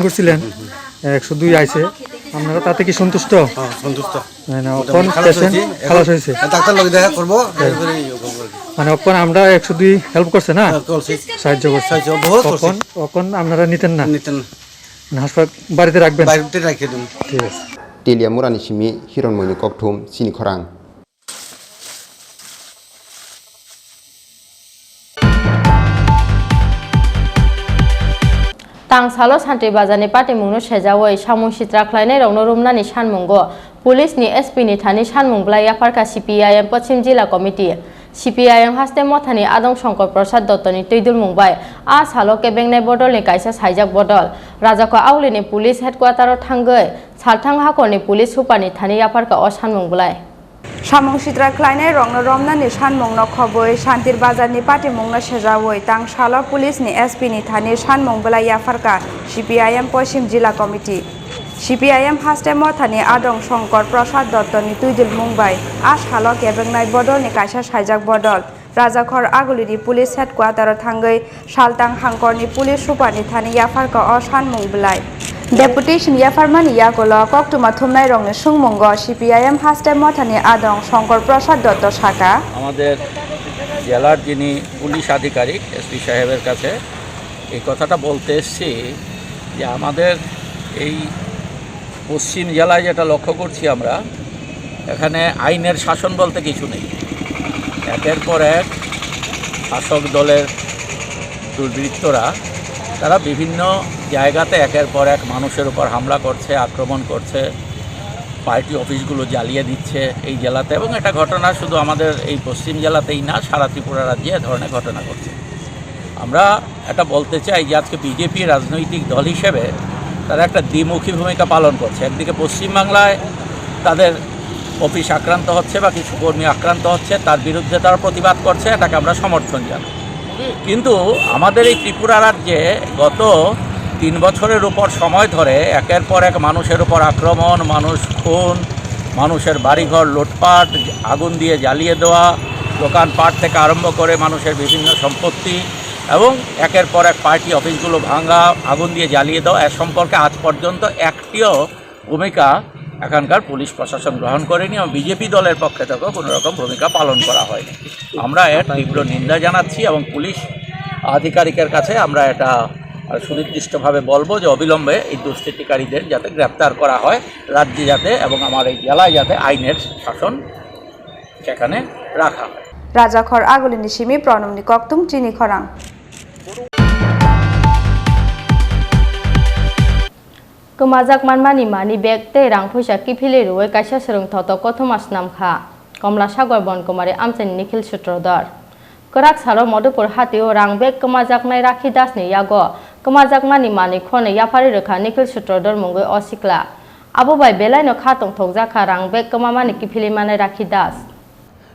করছিলেন 102 আইছে আপনারা তাতে কি সন্তুষ্ট? হ্যাঁ সন্তুষ্ট। মানে কোন পেশেন্ট খালাস হইছে ডাক্তার লগে দেখা করব মানে কোন আমরা 102 হেল্প করছে না সাহায্য করছে বহুত কোন কোন আপনারা নিতেন না না হাসপাতাল বাড়িতে রাখবেন বাড়িতে রাখে দিন ঠিক আছে টেলিয়া মুরানি সিমি হিরণমণি ককথুম চিনি খরাং तांसालो सान्ट्रि बाजारनि पार्टी मुंनो सेजावै सामुं सित्रा ख्लायनाय रौनो रुमनानि सानमुंगो पुलिसनि एसपीनि थानि सानमुंब्ला याफारका सीपीआईएम पश्चिम जिल्ला कमिटि सीपीआईएम हास्ते मथानि आदं शंकर प्रसाद दत्तनि तैदुल मुंबाय आ सालो केबेंनाय बदलनि कायसा साइजाक बदल राजाखौ आवलिनि पुलिस हेडक्वार्टाराव थांगै सालथां हाखरनि पुलिस सुपारनि थानि याफारका अ सानमुंब्लाय सामुं सित्रा ख्लायनाय रौनो रुमनानि सानमुंनो खबै शान्तिर बाजारनि पार्टी मुंनो सेजावै तांसालो पुलिसनि एसपीनि थानि सानमुंब्ला याफारका सीपीआईएम पश्चिम जिल्ला कमिटि सीपीआईएम हास्ते मथानि आदं शंकर प्रसाद दत्तनि तैदुल मुंबाय आ सालो केबेंनाय बदलनि कायसा साइजाक बदल राजाखर आगुलिनि पुलिस हेडक्वार्टाराव थांगै सालथां हांखरनि पुलिस सुपारनि थानि याफारका अ सानमुंब्लाय डेपुटेशन याफारमानि यागोलो कक्टुमा थुमनाय रंनि सुंमुंग सीपीआईएम हास्ते मथानि आदं शंकर प्रसाद दत्त शाखा আমাদের জেলার যিনি পুলিশ আধিকারিক এসপি সাহেবের কাছে এই কথাটা বলতে এসেছি যে আমাদের এই পশ্চিম জেলায় যেটা লক্ষ্য করছি আমরা এখানে আইনের শাসন বলতে কিছু নেই একের পর এক শাসক দলের দুর্বৃত্তরা তারা বিভিন্ন জায়গাতে একের পর এক মানুষের উপর হামলা করছে আক্রমণ করছে পার্টি অফিসগুলো জ্বালিয়ে দিচ্ছে এই জেলাতে এবং এটা ঘটনা শুধু আমাদের এই পশ্চিম জেলাতেই না সারা ত্রিপুরা রাজ্যে এ ধরনের ঘটনা ঘটছে আমরা এটা বলতে চাই যে আজকে বিজেপি রাজনৈতিক দল হিসেবে তারা একটা দ্বিমুখী ভূমিকা পালন করছে একদিকে পশ্চিমবাংলায় তাদের অফিস আক্রান্ত হচ্ছে বা কিছু কর্মী আক্রান্ত হচ্ছে তার বিরুদ্ধে তারা প্রতিবাদ করছে এটাকে আমরা সমর্থন জানাই কিন্তু আমাদের এই ত্রিপুরা রাজ্যে গত 3 বছরের উপর সময় ধরে একের পর এক মানুষের উপর আক্রমণ মানুষ খুন মানুষের বাড়িঘর লুটপাট আগুন দিয়ে জ্বালিয়ে দেওয়া দোকানপাট থেকে আরম্ভ করে মানুষের বিভিন্ন সম্পত্তি এবং একের পর এক পার্টি অফিসগুলো ভাঙা আগুন দিয়ে জ্বালিয়ে দেওয়া এ সম্পর্কে আজ পর্যন্ত একটিও ভূমিকা এখানকার পুলিশ প্রশাসন গ্রহণ করেনি এবং বিজেপি দলের পক্ষে থেকেও কোনো রকম ভূমিকা পালন করা হয়নি আমরা এর তীব্র নিন্দা জানাচ্ছি এবং পুলিশ আধিকারিকের কাছে আমরা এটা সুনির্দিষ্টভাবে বলবো যে অবিলম্বে এই দুষ্কৃতিকারীদের যাতে গ্রেপ্তার করা হয় রাজ্যে যাতে এবং আমার এই জেলায় যাতে আইনের শাসন সেখানে রাখা হয় রাজাখর আগুলিনি সিমি প্রণমনি কক্তুম চিনি খরাং Kemajak manmani mani beg te rang phaisa kifili ruwe kaisa serung thoto kothmas namkha Komla Sagor bon kumari amchen Nikhil Sutrodar Korak salo Modupur hatio rang beg kemajak nai Rakhi Das ni yago kemajak mani khone yapari rekha Nikhil Sutrodar mungoi osikla Abu bai belai no khatong thokjaka rang beg kemamani kifili mane Rakhi Das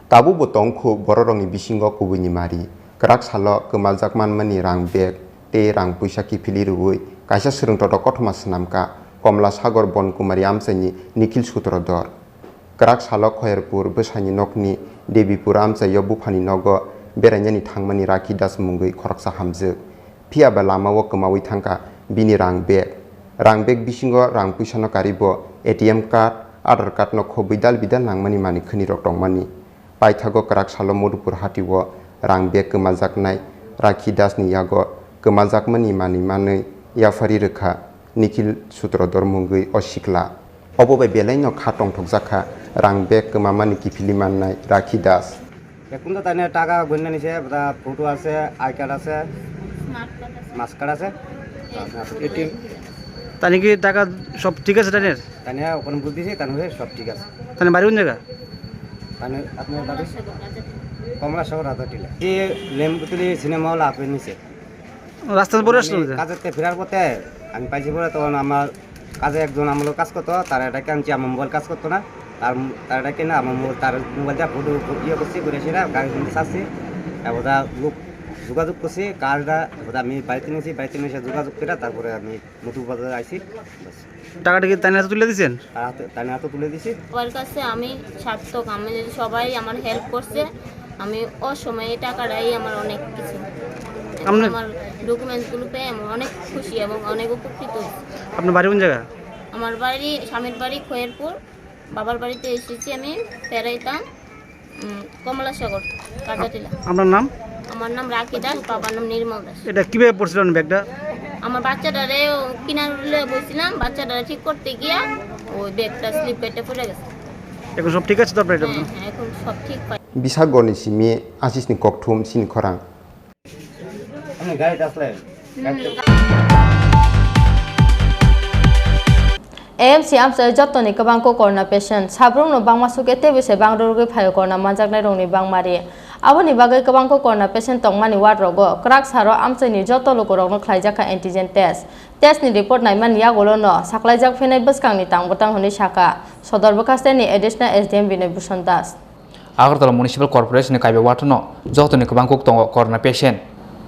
Tabu botong khu bororong ni bisingo kubuni mari Korak salo kemajak manmani rang beg te rang puisa kifili ruwe kaisa serung thoto kothmas namka Komla Sagor bon kumari amchen Nikhil Sutrodar Korak salo Khairpur Bwsani nokni Devipur amchai Bufani nogo beranyani thangmani Rakhi Das mungoi khoraksa hamjuk phiaba lamao kemawi thangka bini rang beg bisingo rang puisano karibo ATM card Aadhaar card no khobidal bidal nangmani mani khani rok tongmani paithago Korak salo Modupur hatiwo rang beg kemajaknai Rakhi Das ni yago kemajakmani mani manui yafari rekha Nikhil Sutrodar mungoi osikla obobai belai no khatong thokjaka rang beg kemamani kifili mannai Rakhi Das এখন তো তানে টাকা গণ্য নিছে photo আছে I card আছে smart card আছে ATM তানি কি টাকা সব ঠিক আছে তানের তানে ওখানে বুঝিয়েছি তানে সব ঠিক আছে তানে বাড়ি কোন জায়গা তানে আপনার বাড়ি কমলা শহর হাজারটিলা এই লেমপুতলি সিনেমা হল আপনি নিছে রাস্তা পরে আসলো কাজেতে ফেরার পথে আমি পাইছি পরে তখন আমার কাজে একজন আমার কাজ করতো তার এটাকে আনছি আমার মোবাইল কাজ করতো না তার এটাকে না আমার তার মোবাইলটা ফটো ইয়ে করছি ঘুরেছি না গাড়ি চাচ্ছি ওটা লোক যোগাযোগ করছি কাজটা ওটা আমি বাড়িতে নিয়েছি বাড়িতে নিয়ে এসে যোগাযোগ করে তারপরে আমি নতুন বাজারে আইছি টাকাটা কি তানে হাতে তুলে দিয়েছেন তানে হাতে তুলে দিছি সবার কাছে আমি সার্থক আমি সবাই আমার হেল্প করছে আমি অসময়ে টাকাটাই আমার অনেক কিছু আমার ডকুমেন্টসগুলো পেয়ে আমি অনেক খুশি এবং অনেক উপকৃত হয়েছি আপনার বাড়ি কোন জায়গা আমার বাড়ি স্বামীর বাড়ি খয়েরপুর বাবার বাড়িতে এসেছি আমি পেরাইতাম কমলা সাগর কাজাটিলা আপনার নাম আমার নাম রাখি দাস বাবার নাম নির্মল দাস এটা কিভাবে পড়ছিলেন ব্যাগটা আমার বাচ্চাটারে কিনারে বসছিলাম বাচ্চাটারে ঠিক করতে গিয়া ওই ব্যাগটা স্লিপ কেটে পড়ে গেছে এখন সব ঠিক আছে তো আপনার এখন সব ঠিক পাই Bisagoni simi asisni kokthum Chini Khorang আমি গাড়িতে আসলেন AMC amsa jotoni kabangko corona patient sabrung no bangmasuke tebise bangrurugui phayo corona manjaknai rongni bangmari aboni bagai kabangko corona patient tongmani ward rogo krak saro amsani joto lokorokno khlaijaka antigen test ni report naiman yagolo no saklaijak phenai bwskangni tangbotang honi saka sodor bokasteni additional SDM Binay Bhushan Das Agartala Municipal Corporation kaibe watono jotoni kabangko tongo corona patient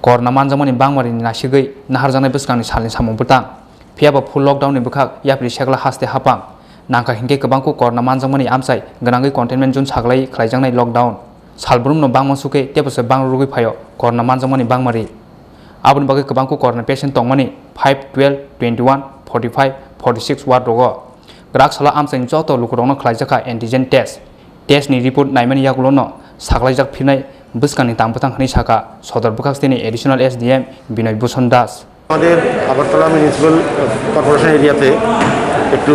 corona manjamani bangmari ni nasigei naharjanai bwskangni salni samung butang Phiaba full lockdown ni bukhak yapri sekla haste hapang nangka hingke kabangko corona manjangmani amsai ganangai containment zone saglai khlaijangnai lockdown salbrum no bangmasuke tebose bangrugui phayo corona manjangmani bangmari aboni bagai kabangko corona patient tongmani 5 12 21 45 46 ward rogo grak sala amsai joto lukurongno khlaijaka antigen test ni report naimani yagulono saklaijak phinai bwskani tangpatang hani saka sodor bukhaksteni additional SDM Binay Bhushan Das আমাদের Agartala municipal corporation এরিয়াতে একটু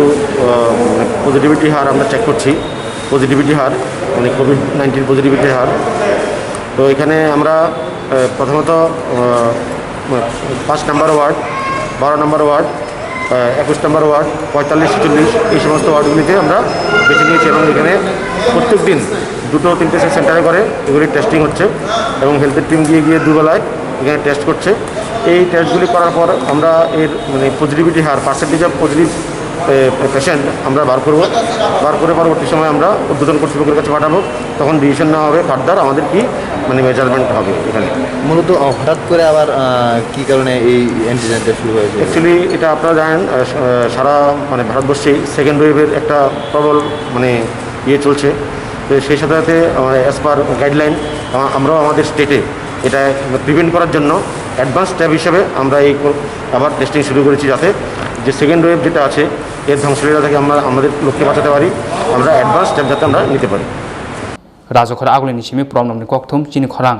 positivity হার আমরা check করছি positivity হার মানে COVID-19 positivity হার তো এখানে আমরা প্রথমত 5 নম্বর ওয়ার্ড 12 নম্বর ওয়ার্ড 21 নম্বর ওয়ার্ড 45 46 এই সমস্ত ওয়ার্ডগুলিতে আমরা বেছে নিয়েছি এবং এখানে প্রত্যেক দিন 2-3টে সেন্টারে করে এগুলি টেস্টিং হচ্ছে এবং হেলথের টিম গিয়ে দুবেলায় এখানে টেস্ট করছে এই টেস্টগুলি করার পর আমরা এর মানে positivity her percentage of positive patient আমরা বার করে পরবর্তী সময় আমরা উদ্বোধন কর্তৃপক্ষের কাছে পাঠাবো তখন ডিসিশন নেওয়া হবে ফার্দার আমাদের কি মানে মেজারমেন্ট হবে এখানে মূলত হঠাৎ করে আবার কি কারণে এই অ্যান্টিজেনটা শুরু হয়েছে অ্যাকচুয়ালি এটা আপনারা জানেন সারা মানে ভারতবর্ষেই সেকেন্ড ওয়েভের একটা প্রবল মানে চলছে তো সেই সাথে সাথে অ্যাজ পার গাইডলাইন আমরাও আমাদের স্টেটে এটা প্রিভেন্ট করার জন্য অ্যাডভান্স স্টেপ হিসেবে আমরা এই আবার টেস্টিং শুরু করেছি যাতে যে সেকেন্ড ওয়েভ যেটা আছে এর ধ্বংসলীলা থেকে আমরা আমাদের লোককে বাঁচাতে পারি আমরা অ্যাডভান্স স্টেপ যাতে আমরা নিতে পারি রাজখর আগলিনি Simi প্রমনমনি kokthum Chini Khorang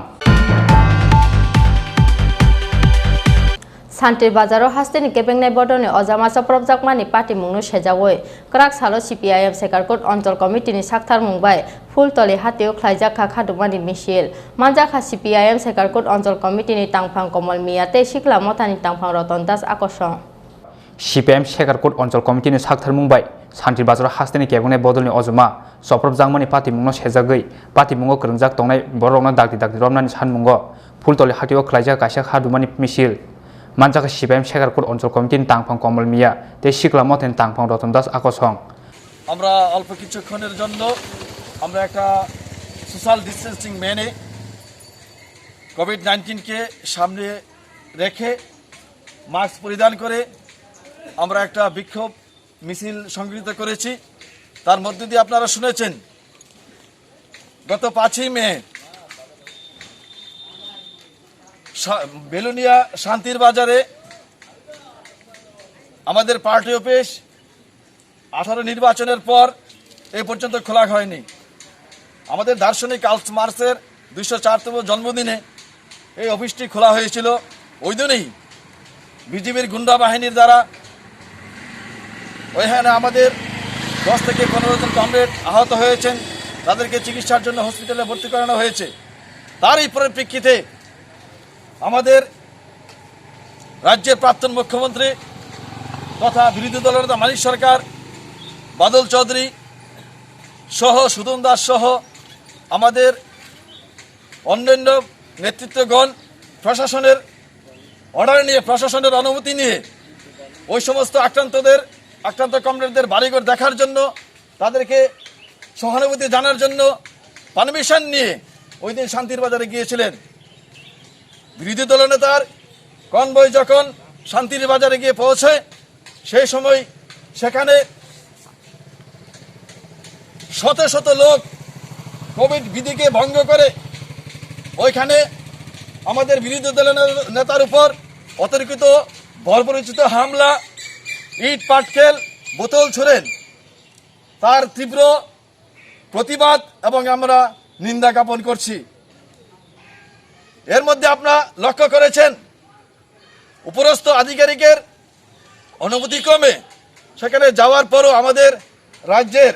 Santir Bazaro hasteni kebengnai bodoni ojamasa probjakmani party mungno sejawoi krak salo CPIM Sekarkot Onjol Committee ni sakthar mungbai fultoli hatio khlaijaka khadumani misil manjaka CPIM Sekarkot Onjol Committee ni tangphang Komal Mia te sikla motani tangphang Roton Das akosong CPM Shekarkot Oncol Committee ni Sakthar Mumbai Santi Bazar Hasteni Kebengnai Bodolni Ojuma Soprab Jangmani Pati Mungno Sejagoi Pati Mungo Krengjak Tongnai Borokna Dakti Romnani Sanmungo Pultoli Hatio Klaijak Kaisa Hadumani Misil Manjaka CPM Shekarkot Oncol Committee ni Tangpang Komal Mia Te Shikla Moten Tangpang Roton Das Akosong আমরা অল্প কিছুক্ষণের জন্য আমরা একটা social distancing মেনে COVID-19 কে সামনে রেখে mask পরিধান করে আমরা একটা বিক্ষোভ মিছিল সংগঠিত করেছি তার মধ্যে দিয়ে আপনারা শুনেছেন গত 5ই মে বেলুনিয়া শান্তির বাজারে আমাদের পার্টি অফিস 18 নির্বাচনের পর এই পর্যন্ত খোলা হয়নি আমাদের দার্শনিক কার্ল মার্ক্সের 204তম জন্মদিনে এই অফিসটি খোলা হয়েছিল ওই দিনই বিজিবির গুন্ডা বাহিনীর দ্বারা ওইখানে আমাদের 10 থেকে 15 জন কমরেড আহত হয়েছেন তাদেরকে চিকিৎসার জন্য হসপিটালে ভর্তি করানো হয়েছে তারই পরিপ্রেক্ষিতে আমাদের রাজ্যের প্রাক্তন মুখ্যমন্ত্রী তথা বিরোধী দলনেতা মানিক সরকার বাদল চৌধুরী সহ সুদন দাস সহ আমাদের অন্যান্য নেতৃত্বগণ প্রশাসনের অর্ডার নিয়ে প্রশাসনের অনুমতি নিয়ে ওই সমস্ত আক্রান্ত কমরেডদের বাড়িঘর দেখার জন্য তাদেরকে সহানুভূতি জানার জন্য পারমিশন নিয়ে ওই দিন শান্তির বাজারে গিয়েছিলেন বিরোধী দলনেতার কনভয় যখন শান্তির বাজারে গিয়ে পৌঁছে সেই সময় সেখানে শত শত লোক কোভিড বিধিকে ভঙ্গ করে ওইখানে আমাদের বিরোধী দলের নেতার উপর অতর্কিত বর্বরোচিত হামলা ইট পাটকেল বোতল ছুড়েন তার তীব্র প্রতিবাদ এবং আমরা নিন্দা জ্ঞাপন করছি এর মধ্যে আপনারা লক্ষ্য করেছেন উপরস্থ আধিকারিকের অনুমতিক্রমে সেখানে যাওয়ার পরও আমাদের রাজ্যের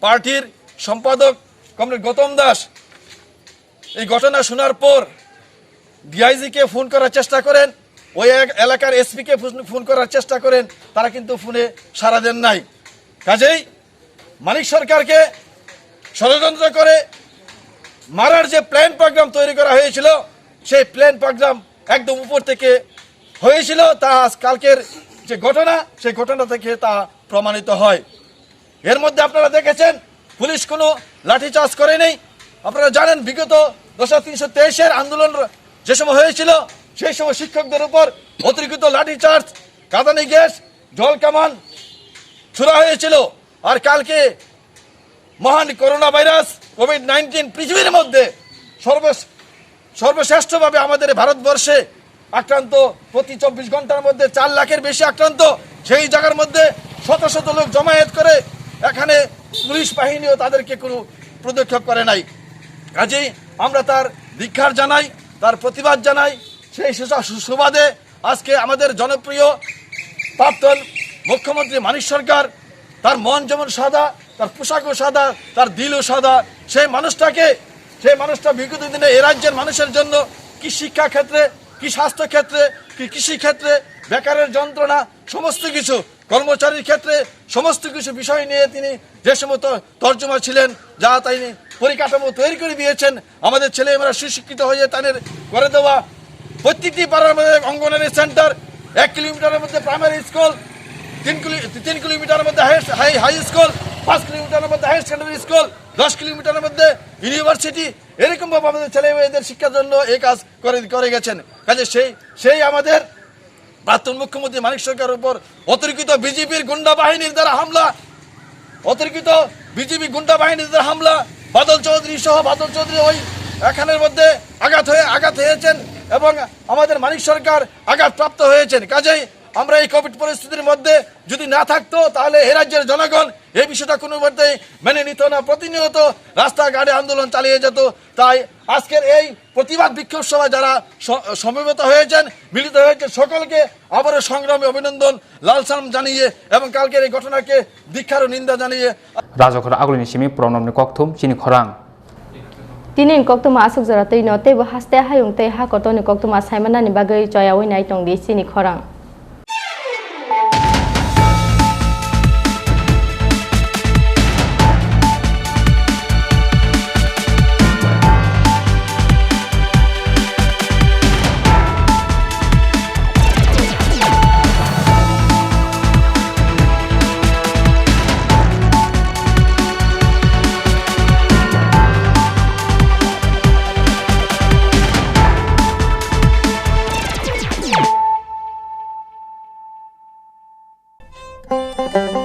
পার্টির সম্পাদক কমরেড গৌতম দাস এই ঘটনা শোনার পর ডিআইজিকে ফোন করার চেষ্টা করেন ওই এলাকার এসপিকে ফোন করার চেষ্টা করেন তারা কিন্তু ফোনে সাড়া দেন নাই কাজেই মানিক সরকারকে ষড়যন্ত্র করে মারার যে প্ল্যান প্রোগ্রাম তৈরি করা হয়েছিল সেই প্ল্যান প্রোগ্রাম একদম উপর থেকে হয়েছিল তা কালকের যে ঘটনা সেই ঘটনা থেকে তা প্রমাণিত হয় এর মধ্যে আপনারা দেখেছেন পুলিশ কোনো লাঠিচার্জ করেনি আপনারা জানেন বিগত 323-এর আন্দোলন যে সময় হয়েছিল সেই সময় শিক্ষকদের উপর অতিরিক্ত লাঠিচার্জ কাঁদানি গ্যাস জল কামান ছোড়া হয়েছিল আর কালকে মহান করোনা ভাইরাস কোভিড-19 পৃথিবীর মধ্যে সর্বশ্রেষ্ঠভাবে আমাদের ভারতবর্ষে আক্রান্ত প্রতি 24 ঘন্টার মধ্যে 4 লাখের বেশি আক্রান্ত সেই জায়গার মধ্যে শত শত লোক জমায়েত করে এখানে পুলিশ বাহিনীও তাদেরকে কোনো পদক্ষেপ করে নাই কাজেই আমরা তার ধিক্কার জানাই তার প্রতিবাদ জানাই সেই সুবাদে আজকে আমাদের জনপ্রিয় প্রাক্তন মুখ্যমন্ত্রী মানিক সরকার তার মন যেমন সাদা তার পোশাকও সাদা তার দিলও সাদা সেই মানুষটা বিগত দিনে এ রাজ্যের মানুষের জন্য কি শিক্ষা ক্ষেত্রে কি স্বাস্থ্য ক্ষেত্রে কি কৃষি ক্ষেত্রে বেকারের যন্ত্রণা সমস্ত কিছু কর্মচারীর ক্ষেত্রে সমস্ত কিছু বিষয় নিয়ে তিনি যে সমস্ত তর্জমা ছিলেন যা তাই পরিকাঠামো তৈরি করে দিয়েছেন আমাদের ছেলেমেয়েরা সুশিক্ষিত হয়ে তাদের করে দেওয়া প্রত্যেকটি পাড়ার মধ্যে অঙ্গনওয়াড়ি সেন্টার 1 কিলোমিটারের মধ্যে প্রাইমারি স্কুল 3 কিলোমিটারের মধ্যে হাই স্কুল 5 কিলোমিটারের মধ্যে হাই সেকেন্ডারি স্কুল 10 কিলোমিটারের মধ্যে ইউনিভার্সিটি এরকম ভাবে আমাদের ছেলে মেয়েদের শিক্ষার জন্য এই কাজ করে গেছেন কাজে সেই আমাদের প্রাক্তন মুখ্যমন্ত্রী মানিক সরকারের উপর অতিরিক্ত বিজেপির গুন্ডা বাহিনীর দ্বারা হামলা বাদল চৌধুরী সহ বাদল চৌধুরী ওই এখানের মধ্যে আঘাত হয়েছেন এবং আমাদের মানিক সরকার আঘাতপ্রাপ্ত হয়েছেন কাজেই আমরা এই কোভিড পরিস্থিতির মধ্যে যদি না থাকতো তাহলে এই রাজ্যের জনগণ এই বিষয়টা কোনো মতেই মেনে নিত না প্রতিনিয়ত রাস্তাঘাটে আন্দোলন চালিয়ে যেত তাই আজকের এই প্রতিবাদ বিক্ষোভ সভায় যারা সমবেত হয়েছেন মিলিত হয়েছেন সকলকে আবারও সংগ্রামী অভিনন্দন লাল সালাম জানিয়ে এবং কালকের এই ঘটনাকে ধিক্কার ও নিন্দা জানিয়ে রাজখর আগুলিনি সিমি প্রণবনি ককথুম চিনি খরাং Tinin koktuma asuk zara tei no tei bo haste hayung tei ha kotoni koktuma saimanani bagai choya wei nai tong di Chini Khorang Thank you.